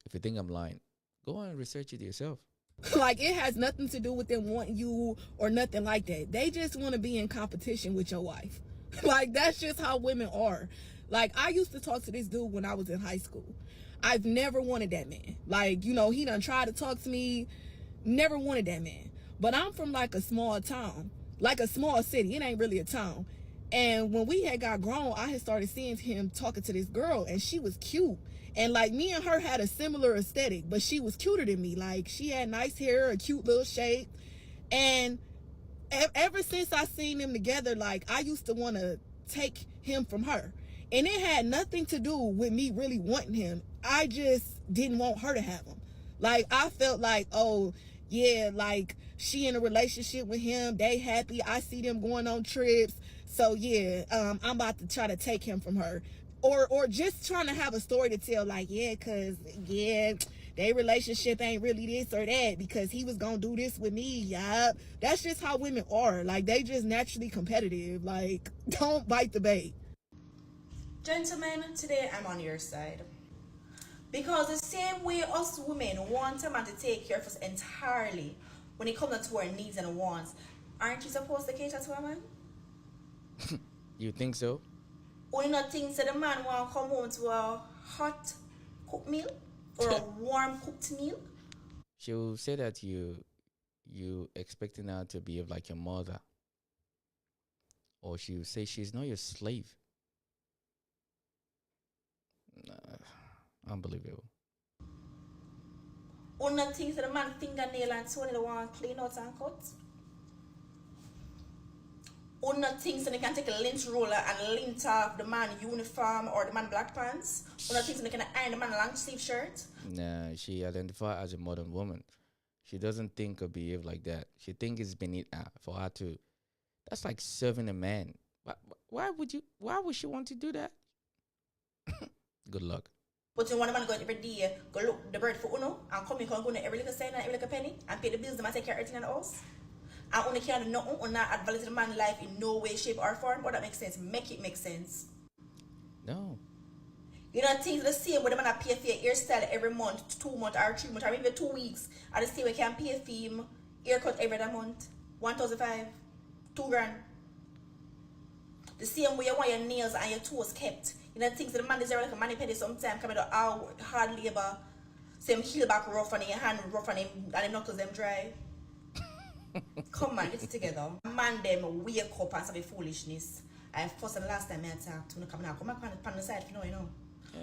If you think I'm lying, go and research it yourself. Like, it has nothing to do with them wanting you or nothing like that. They just want to be in competition with your wife. Like, that's just how women are. Like, I used to talk to this dude when I was in high school. I've never wanted that man. Like, you know, he done tried to talk to me. Never wanted that man. But I'm from like a small town, like a small city. It ain't really a town. And when we had got grown, I had started seeing him talking to this girl, and she was cute. And like, me and her had a similar aesthetic, but she was cuter than me. Like, she had nice hair, a cute little shape. And ever since I seen them together, like, I used to want to take him from her. And it had nothing to do with me really wanting him. I just didn't want her to have him. Like, I felt like, oh, yeah, like, she in a relationship with him. They happy. I see them going on trips. So, yeah, I'm about to try to take him from her. Or just trying to have a story to tell, like, yeah, because, yeah, their relationship ain't really this or that because he was gonna do this with me. Yeah, that's just how women are. Like, they just naturally competitive. Like, don't bite the bait. Gentlemen, today I'm on your side. Because the same way us women want a man to take care of us entirely when it comes to our needs and wants, aren't you supposed to cater to a man? You think so? Only not things that the man want to come home to a hot cooked meal or a warm cooked meal. She'll say that you expecting her to be like your mother. Or she'll say she's not your slave. Unbelievable. Only not things that the man fingernail and toenail the want clean out and cut. Only not things that they can take a lint roller and lint off the man uniform or the man black pants. Only not things that they can iron the man long sleeve shirt. Nah, she identifies as a modern woman. She doesn't think or behave like that. She thinks it's beneath her for her to. That's like serving a man. Why would she want to do that? Good luck. But you want a man go out every day, go look the bird for uno, and come here, go to every little cent and every little penny, and pay the bills, and take care of everything in the house. And only can do nothing, or not add value to the man's life in no way, shape, or form. But that makes sense. Make it make sense. No. You know, things the same where the man pay for your hairstyle every month, 2 months, or 3 months, or even 2 weeks. And the same way can pay for him haircut every other month. 1,500, 2 grand. The same way you want your nails and your toes kept. You know, things that the man deserve like a money penny sometimes coming out hard labor. Same heel back rough and your hand rough and the knuckles them dry. Come on, get it together. Man them wake up and some foolishness. I first and last time I talked to come back on the side you know.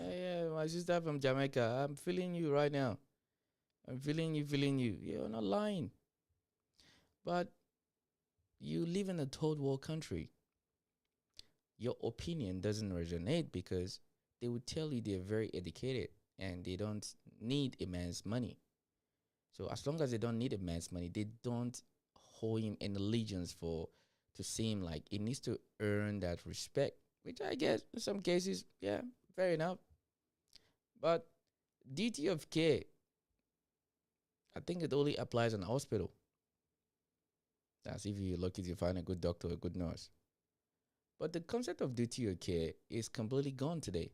Yeah, my sister from Jamaica. I'm feeling you right now. I'm feeling you. You're not lying. But you live in a third world country. Your opinion doesn't resonate because they would tell you they're very educated and they don't need a man's money. So as long as they don't need a man's money, they don't hold him in allegiance to seem like it needs to earn that respect, which I guess in some cases, yeah, fair enough. But duty of care, I think it only applies in a hospital. That's if you're lucky to find a good doctor or a good nurse. But the concept of duty of care is completely gone today.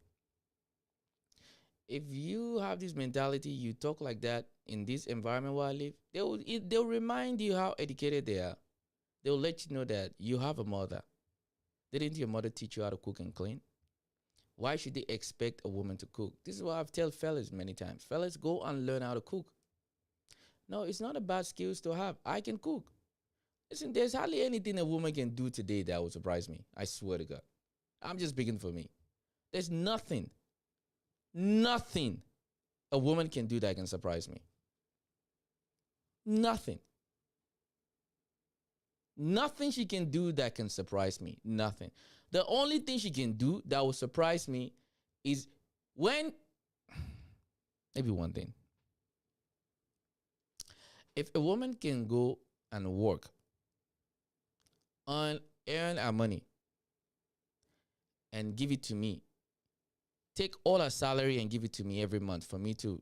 If you have this mentality, you talk like that in this environment where I live, they'll remind you how educated they are. They'll let you know that you have a mother. Didn't your mother teach you how to cook and clean? Why should they expect a woman to cook? This is what I've told fellas many times. Fellas, go and learn how to cook. No, it's not a bad skills to have. I can cook. Listen, there's hardly anything a woman can do today that will surprise me. I swear to God. I'm just speaking for me. There's nothing a woman can do that can surprise me. Nothing she can do that can surprise me. Nothing. The only thing she can do that will surprise me is maybe one thing. If a woman can go and work and earn her money and give it to me, take all her salary and give it to me every month for me to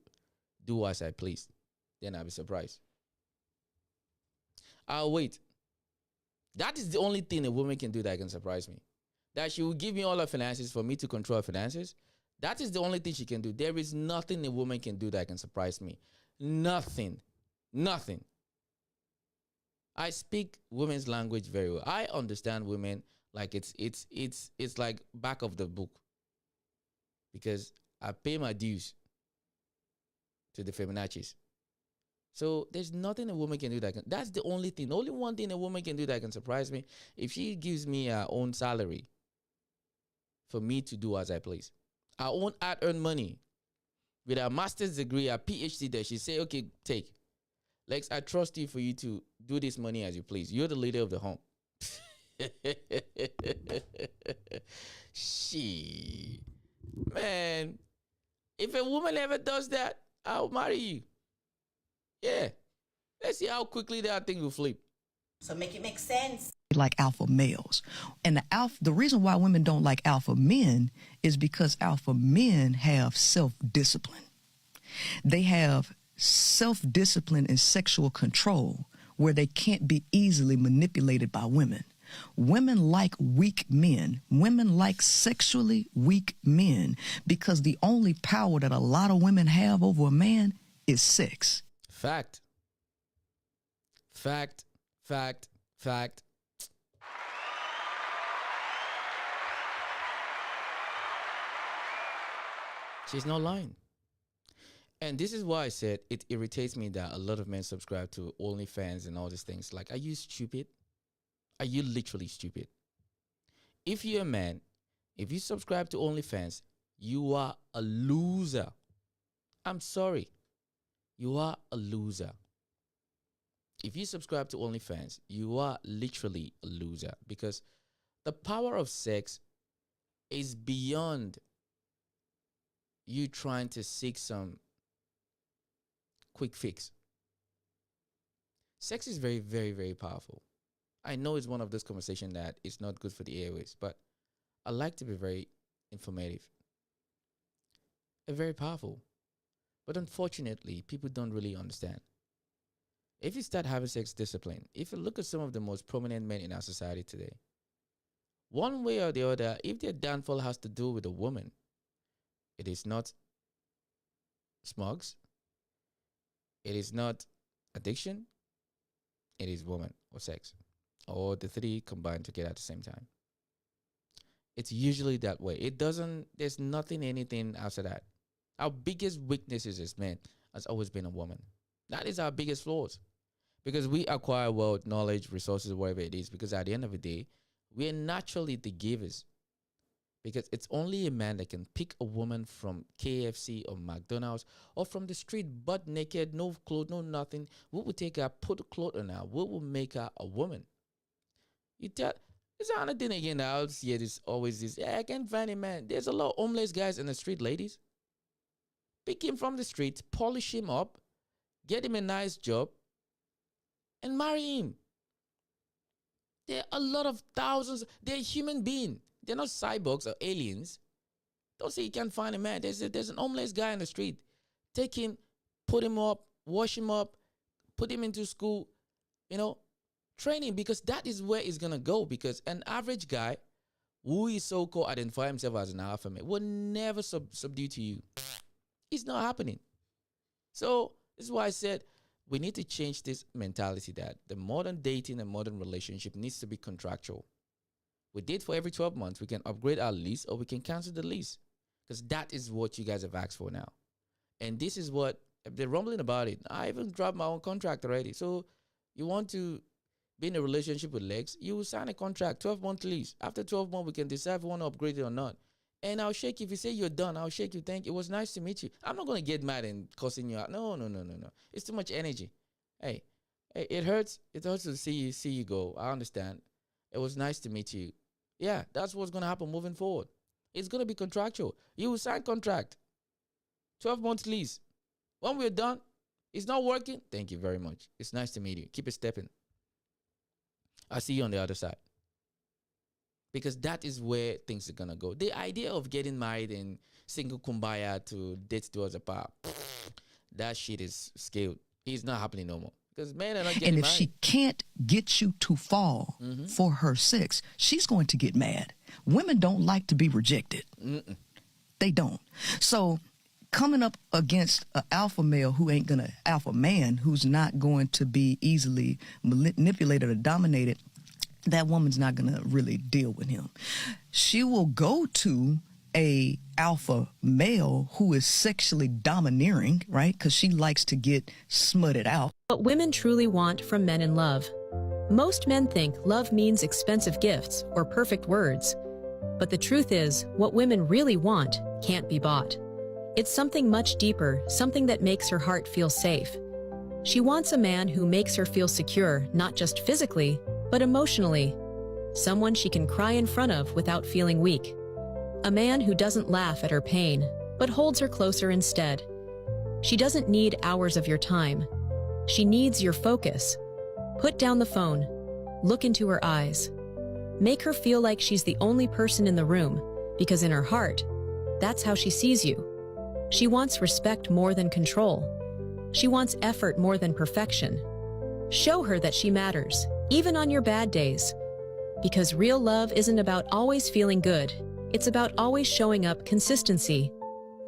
do as I please, then I'll be surprised. I'll wait. That is the only thing a woman can do that can surprise me. That she will give me all her finances for me to control her finances. That is the only thing she can do. There is nothing a woman can do that can surprise me. Nothing. I speak women's language very well. I understand women like it's like back of the book. Because I pay my dues to the feminazis. So there's nothing a woman can do that that's the only thing. The only one thing a woman can do that can surprise me, if she gives me her own salary for me to do as I please. Her own hard-earned money with a master's degree, a PhD that she say, okay, take. Lex, I trust you for you to do this money as you please. You're the leader of the home. She, man, if a woman ever does that, I'll marry you. Yeah. Let's see how quickly that thing will flip. So make it make sense. Like alpha males. And the reason why women don't like alpha men is because alpha men have self-discipline. They have self-discipline and sexual control where they can't be easily manipulated by women. Women like weak men. Women like sexually weak men because the only power that a lot of women have over a man is sex. Fact. Fact. Fact. Fact. She's not lying. And this is why I said it irritates me that a lot of men subscribe to OnlyFans and all these things. Like, are you stupid? Are you literally stupid? If you're a man, if you subscribe to OnlyFans, you are a loser. I'm sorry. You are a loser. If you subscribe to OnlyFans, you are literally a loser because the power of sex is beyond you trying to seek some quick fix. Sex is very, very, very powerful. I know it's one of those conversations that is not good for the airways, but I like to be very informative and very powerful. But unfortunately, people don't really understand. If you start having sex discipline, if you look at some of the most prominent men in our society today, one way or the other, if their downfall has to do with a woman, it is not smugs, it is not addiction, it is woman or sex, or the three combined together at the same time. It's usually that way. There's anything outside that. Our biggest weaknesses as men has always been a woman. That is our biggest flaws. Because we acquire wealth, knowledge, resources, whatever it is. Because at the end of the day, we are naturally the givers. Because it's only a man that can pick a woman from KFC or McDonald's or from the street, butt naked, no clothes, no nothing. We will take her, put a cloth on her. We will make her a woman. There's another thing again. I'll see it is always this. Yeah, I can't find a man. There's a lot of homeless guys in the street, ladies. Pick him from the street, polish him up, get him a nice job, and marry him. There are a lot of thousands. They're human beings. They're not cyborgs or aliens. Don't say you can't find a man. There's an homeless guy in the street. Take him, put him up, wash him up, put him into school, train him, because that is where it's going to go. Because an average guy who is so-called identify himself as an alpha male will never subdue to you. It's not happening. So this is why I said we need to change this mentality that the modern dating and modern relationship needs to be contractual. We date for every 12 months. We can upgrade our lease or we can cancel the lease, because that is what you guys have asked for now. And this is what they're rumbling about it. I even dropped my own contract already. So you want to be in a relationship with Lex, you will sign a contract, 12-month lease. After 12 months, we can decide if we want to upgrade it or not. And I'll shake you. If you say you're done, I'll shake you. Thank you. It was nice to meet you. I'm not going to get mad and cussing you out. No. It's too much energy. Hey, it hurts. It hurts to see you go. I understand. It was nice to meet you. Yeah, that's what's going to happen moving forward. It's going to be contractual. You will sign contract. 12 months lease. When we're done, it's not working. Thank you very much. It's nice to meet you. Keep it stepping. I'll see you on the other side. Because that is where things are going to go. The idea of getting married and single kumbaya to date towards apart, that shit is scaled. It's not happening no more. Because men are not getting married. And if she can't get you to fall for her sex, she's going to get mad. Women don't like to be rejected. They don't. So coming up against an alpha male alpha man who's not going to be easily manipulated or dominated, that woman's not going to really deal with him. She will go to a alpha male who is sexually domineering, right? Because she likes to get smutted out. What women truly want from men in love. Most men think love means expensive gifts or perfect words. But the truth is, what women really want can't be bought. It's something much deeper, something that makes her heart feel safe. She wants a man who makes her feel secure, not just physically, but emotionally. Someone she can cry in front of without feeling weak. A man who doesn't laugh at her pain, but holds her closer instead. She doesn't need hours of your time. She needs your focus. Put down the phone. Look into her eyes. Make her feel like she's the only person in the room, because in her heart, that's how she sees you. She wants respect more than control. She wants effort more than perfection. Show her that she matters, even on your bad days. Because real love isn't about always feeling good. It's about always showing up consistency,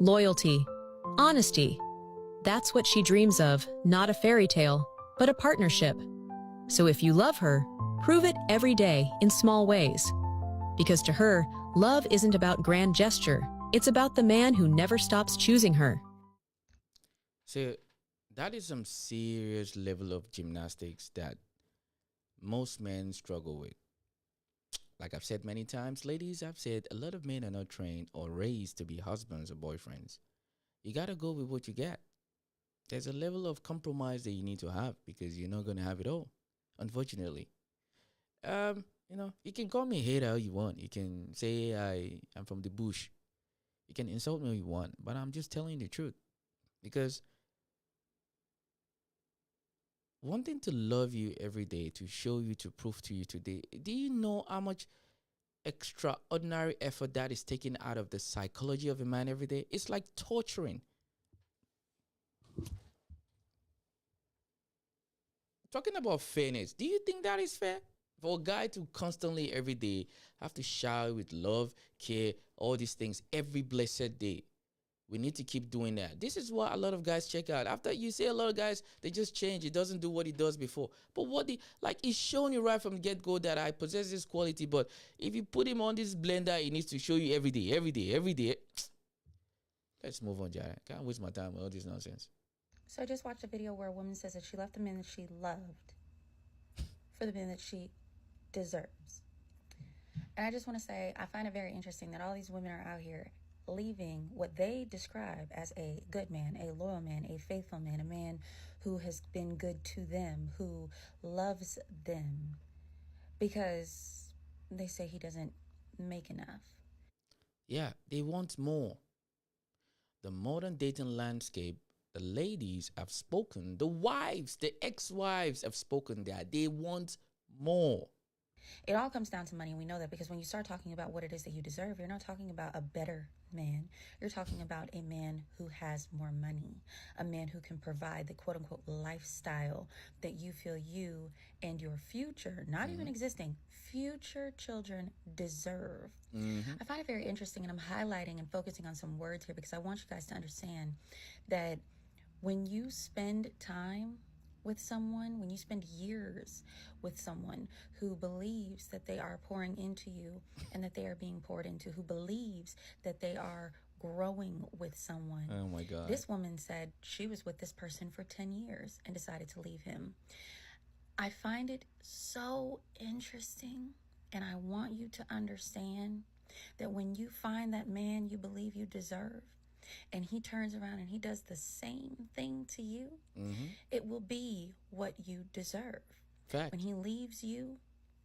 loyalty, honesty. That's what she dreams of, not a fairy tale, but a partnership. So if you love her, prove it every day in small ways. Because to her, love isn't about grand gesture. It's about the man who never stops choosing her. So that is some serious level of gymnastics that most men struggle with. Like I've said many times, ladies, I've said a lot of men are not trained or raised to be husbands or boyfriends. You got to go with what you get. There's a level of compromise that you need to have because you're not going to have it all, unfortunately. You can call me a hater all you want. You can say I'm from the bush. You can insult me all you want, but I'm just telling you the truth. Because wanting to love you every day, to show you, to prove to you today, do you know how much extraordinary effort that is taken out of the psychology of a man every day? It's like torturing. Talking about fairness, do you think that is fair? For a guy to constantly every day have to shower with love, care, all these things every blessed day. We need to keep doing that. This is what a lot of guys check out. After you say a lot of guys, they just change. It doesn't do what it does before. But it's showing you right from the get-go that I possess this quality. But if you put him on this blender, he needs to show you every day, every day, every day. Let's move on, Jared. Can't waste my time with all this nonsense. So I just watched a video where a woman says that she left the man that she loved for the man that she deserves. And I just want to say, I find it very interesting that all these women are out here leaving what they describe as a good man, a loyal man, a faithful man, a man who has been good to them, who loves them, because they say he doesn't make enough. Yeah, they want more. The modern dating landscape, the ladies have spoken, the wives, the ex-wives have spoken that they want more. It all comes down to money. We know that because when you start talking about what it is that you deserve, you're not talking about a better man. You're talking about a man who has more money, a man who can provide the quote unquote lifestyle that you feel you and your future, not even existing, future children deserve. I find it very interesting, and I'm highlighting and focusing on some words here because I want you guys to understand that when you spend time with someone, when you spend years with someone who believes that they are pouring into you and that they are being poured into, who believes that they are growing with someone. Oh my God. This woman said she was with this person for 10 years and decided to leave him. I find it so interesting, and I want you to understand that when you find that man you believe you deserve, and he turns around and he does the same thing to you, it will be what you deserve. Fact. When he leaves you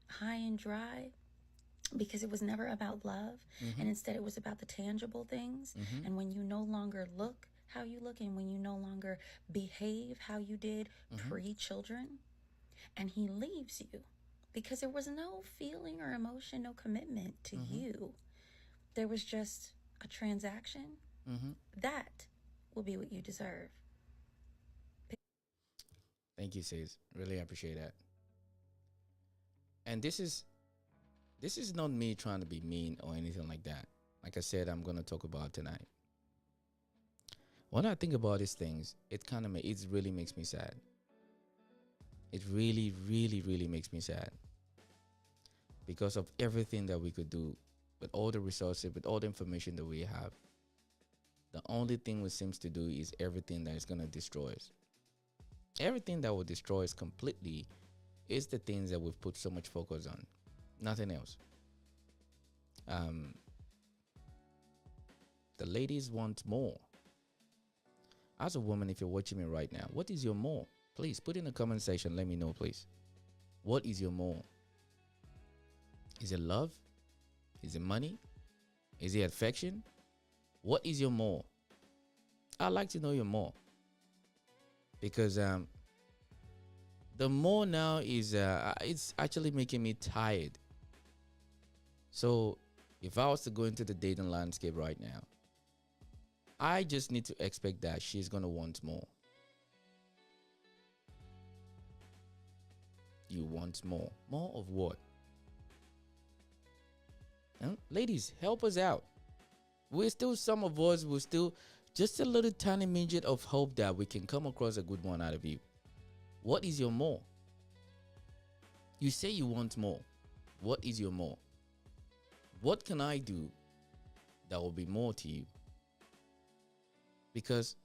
high and dry, because it was never about love, and instead it was about the tangible things, and when you no longer look how you look, and when you no longer behave how you did pre-children, and he leaves you because there was no feeling or emotion, no commitment to you. There was just a transaction. That will be what you deserve. Thank you, sis. Really appreciate that. And this is not me trying to be mean or anything like that. Like I said, I'm gonna talk about tonight. When I think about these things, it really makes me sad. It really, really, really makes me sad because of everything that we could do with all the resources, with all the information that we have. The only thing we seems to do is everything that is going to destroy us. Everything that will destroy us completely is the things that we've put so much focus on. Nothing else. The ladies want more. As a woman, if you're watching me right now, what is your more? Please put in the comment section. Let me know, please. What is your more? Is it love? Is it money? Is it affection? What is your more? I'd like to know your more. Because the more now is it's actually making me tired. So if I was to go into the dating landscape right now, I just need to expect that she's going to want more. You want more. More of what? Huh? Ladies, help us out. We're still, some of us will still just a little tiny midget of hope that we can come across a good one out of you. What is your more? You say you want more. What is your more? What can I do that will be more to you? Because,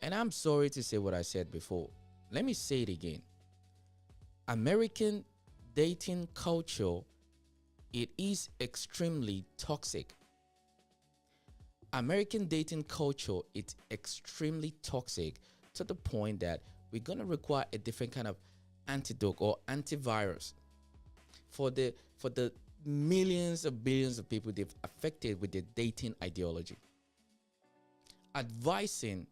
and I'm sorry to say what I said before, let me say it again. American dating culture, it is extremely toxic. American dating culture, it's extremely toxic to the point that we're going to require a different kind of antidote or antivirus for the millions of billions of people they've affected with their dating ideology. Advising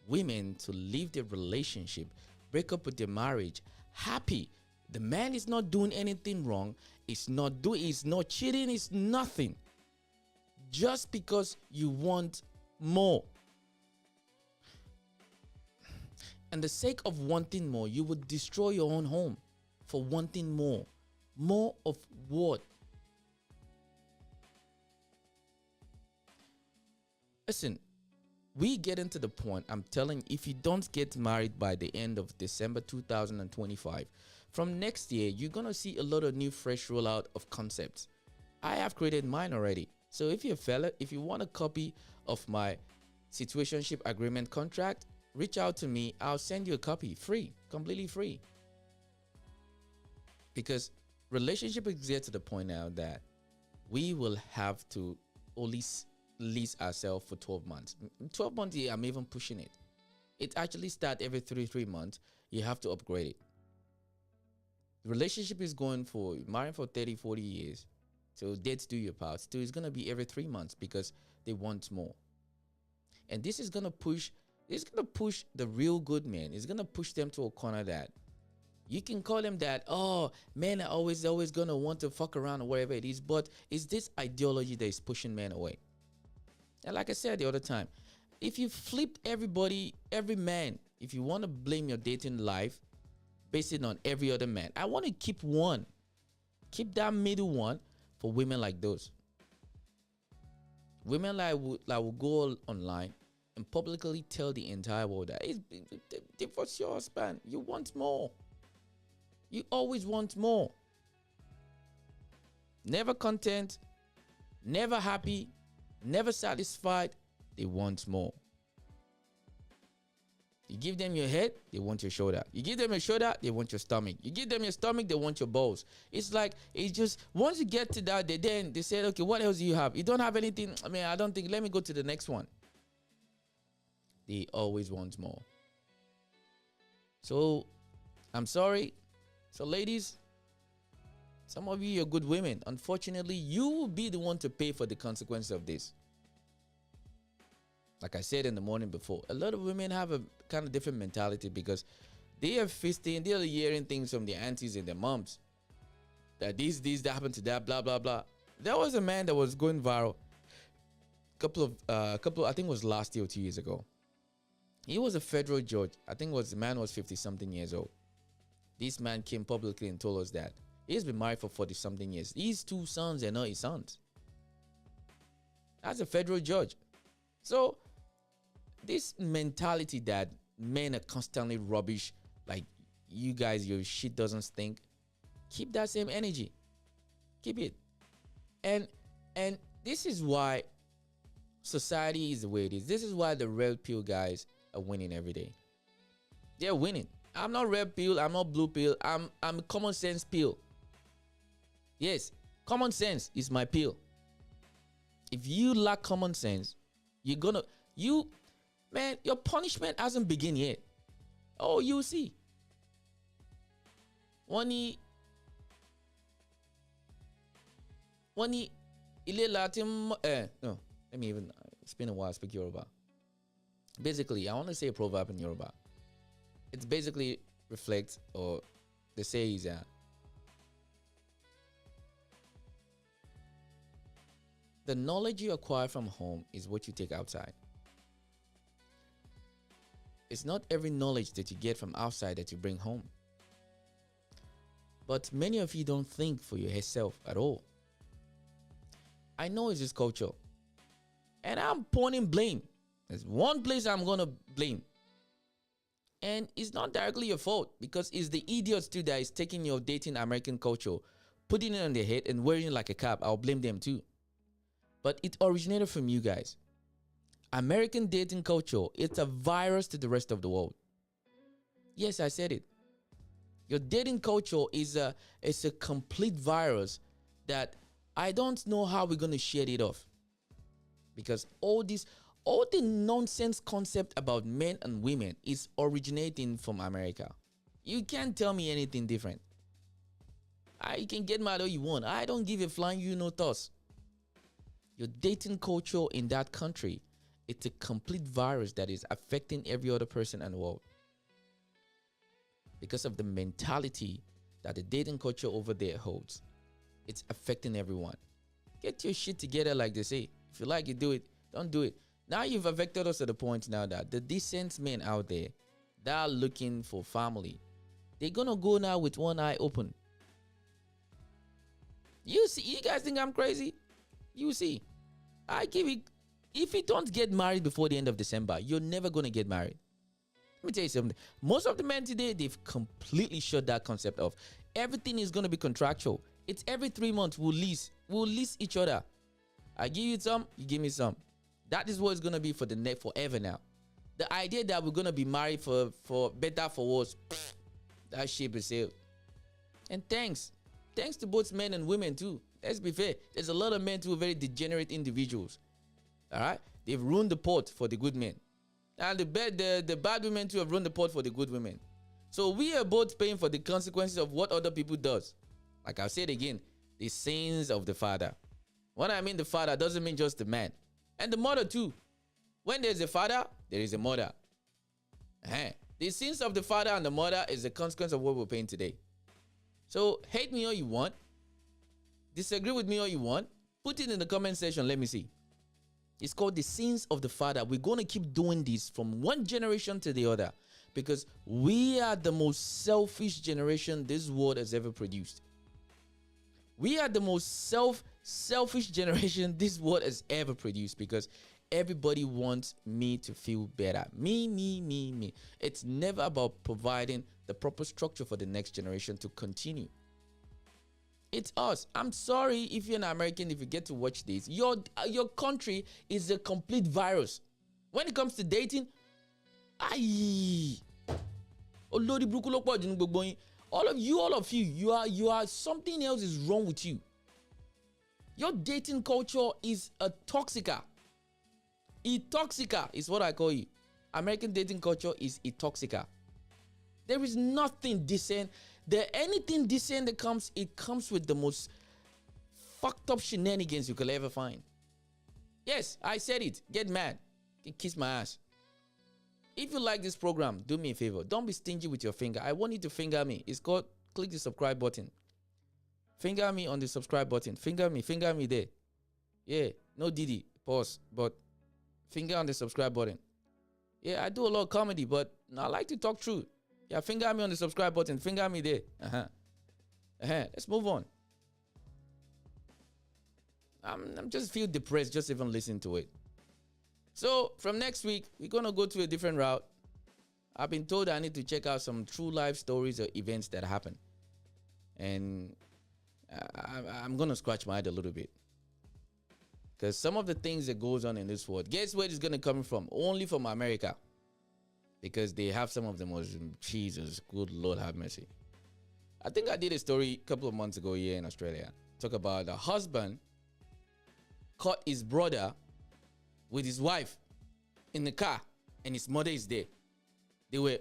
women to leave their relationship, break up with their marriage, happy. The man is not doing anything wrong. It's not cheating, it's nothing. Just because you want more. And the sake of wanting more, you would destroy your own home for wanting more. More of what? Listen, we get into the point, I'm telling you, if you don't get married by the end of December 2025, from next year, you're going to see a lot of new fresh rollout of concepts. I have created mine already. So if you're a fella, if you want a copy of my situationship agreement contract, reach out to me. I'll send you a copy free, completely free. Because relationship is get to the point now that we will have to only lease ourselves for 12 months. 12 months, yeah, I'm even pushing it. It actually starts every 3 months. You have to upgrade it. The relationship is going for married for 30, 40 years. So dates do your part. So it's going to be every 3 months because they want more. And this is going to push the real good men. It's going to push them to a corner that you can call them that, oh, men are always going to want to fuck around or whatever it is. But it's this ideology that is pushing men away. And like I said the other time, if you flip everybody, every man, if you want to blame your dating life, base it on every other man. I want to keep one. Keep that middle one for women like those. Women like will go online and publicly tell the entire world that divorce your husband. You want more. You always want more. Never content, never happy, never satisfied. They want more. You give them your head, they want your shoulder. You give them your shoulder, they want your stomach. You give them your stomach, they want your balls. It's like, it's just, once you get to that, they say, okay, what else do you have? You don't have anything. I mean, I don't think, let me go to the next one. They always want more. So, I'm sorry. So, ladies, some of you are good women. Unfortunately, you will be the one to pay for the consequences of this. Like I said in the morning before, a lot of women have a kind of different mentality because they are feasting, they are hearing things from their aunties and their moms. That that happened to that, blah, blah, blah. There was a man that was going viral I think it was last year or 2 years ago. He was a federal judge. I think the man was 50-something years old. This man came publicly and told us that he's been married for 40-something years. His 2 sons are not his sons. That's a federal judge. So, this mentality that men are constantly rubbish, like you guys, your shit doesn't stink, keep that same energy. Keep it. And this is why society is the way it is. This is why the red pill guys are winning every day. They're winning. I'm not red pill, I'm not blue pill, I'm common sense pill. Yes, common sense is my pill. If you lack common sense, man, your punishment hasn't begun yet. Oh, you'll see. No, let me even, it's been a while I speak Yoruba. Basically, I want to say a proverb in Yoruba. It basically reflects, or they say is the knowledge you acquire from home is what you take outside. It's not every knowledge that you get from outside that you bring home. But many of you don't think for yourself at all. I know it's this culture. And I'm pointing blame. There's one place I'm going to blame. And it's not directly your fault, because it's the idiots too that is taking your dating American culture, putting it on their head and wearing it like a cap. I'll blame them too. But it originated from you guys. American dating culture, it's a virus to the rest of the world. Yes, I said it. Your dating culture is a complete virus that I don't know how we're going to shed it off. Because all the nonsense concept about men and women is originating from America. You can't tell me anything different. You can get mad all you want. I don't give a flying you no toss. Your dating culture in that country, it's a complete virus that is affecting every other person in the world. Because of the mentality that the dating culture over there holds. It's affecting everyone. Get your shit together, like they say. If you like it, do it. Don't do it. Now you've affected us to the point now that the decent men out there that are looking for family, they're going to go now with one eye open. You see, you guys think I'm crazy? You see, if you don't get married before the end of December, you're never going to get married. Let me tell you something. Most of the men today, they've completely shut that concept off. Everything is going to be contractual. It's every 3 months we'll lease each other. I give you some, you give me some. That is what it's going to be for the next forever now. The idea that we're going to be married for better, for worse, that ship is sailed. And thanks to both men and women too. Let's be fair. There's a lot of men who are very degenerate individuals. All right? They've ruined the pot for the good men. And the bad women too have ruined the pot for the good women. So we are both paying for the consequences of what other people does. Like I'll say it again, the sins of the father. When I mean the father, doesn't mean just the man. And the mother too. When there's a father, there is a mother. The sins of the father and the mother is the consequence of what we're paying today. So hate me all you want. Disagree with me all you want. Put it in the comment section. Let me see. It's called the sins of the father. We're going to keep doing this from one generation to the other because we are the most selfish generation this world has ever produced. We are the most selfish generation this world has ever produced because everybody wants me to feel better. Me. It's never about providing the proper structure for the next generation to continue. It's us. I'm sorry if you're an American, if you get to watch this. Your country is a complete virus. When it comes to dating, all of you, you are something else is wrong with you. Your dating culture is a toxica. Toxica is what I call you. American dating culture is a toxica. There is nothing decent. Anything decent that comes, it comes with the most fucked up shenanigans you could ever find. Yes, I said it. Get mad. Kiss my ass. If you like this program, do me a favor. Don't be stingy with your finger. I want you to finger me. It's called, click the subscribe button. Finger me on the subscribe button. Finger me there. Yeah, no Diddy. Pause. But finger on the subscribe button. Yeah, I do a lot of comedy, but I like to talk truth. Yeah, finger me on the subscribe button. Finger me there. Let's move on. I'm just feel depressed just even listening to it. So from next week, we're going to go to a different route. I've been told I need to check out some true life stories or events that happen. And I'm going to scratch my head a little bit. Because some of the things that goes on in this world, guess where it's going to come from? Only from America. Because they have some of the most, Jesus, good Lord have mercy. I think I did a story a couple of months ago here in Australia. Talk about a husband caught his brother with his wife in the car and his mother is there. They were...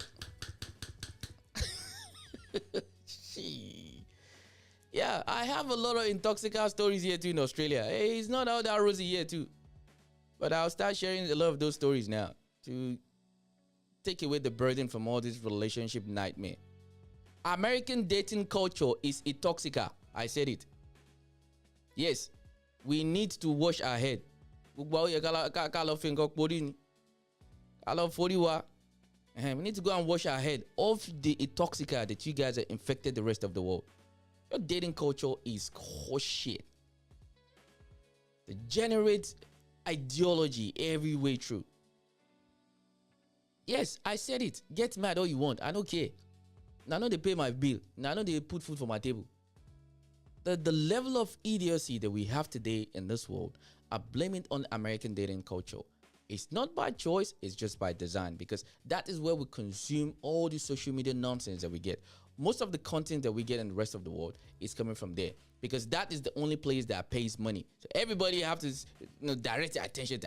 Yeah, I have a lot of intoxicant stories here too in Australia. Hey, it's not all that rosy here too. But I'll start sharing a lot of those stories now to take away the burden from all this relationship nightmare. American dating culture is a toxica. I said it. Yes, we need to wash our head. And we need to go and wash our head of the intoxica that you guys have infected the rest of the world. Your dating culture is horseshit. The generate ideology every way through. Yes, I said it. Get mad all you want. I don't care. Now I know they pay my bill. Now I know they put food for my table. The level of idiocy that we have today in this world, I blame it on American dating culture. It's not by choice, it's just by design, because that is where we consume all the social media nonsense that we get. Most of the content that we get in the rest of the world is coming from there, because that is the only place that pays money. So everybody have to direct their attention to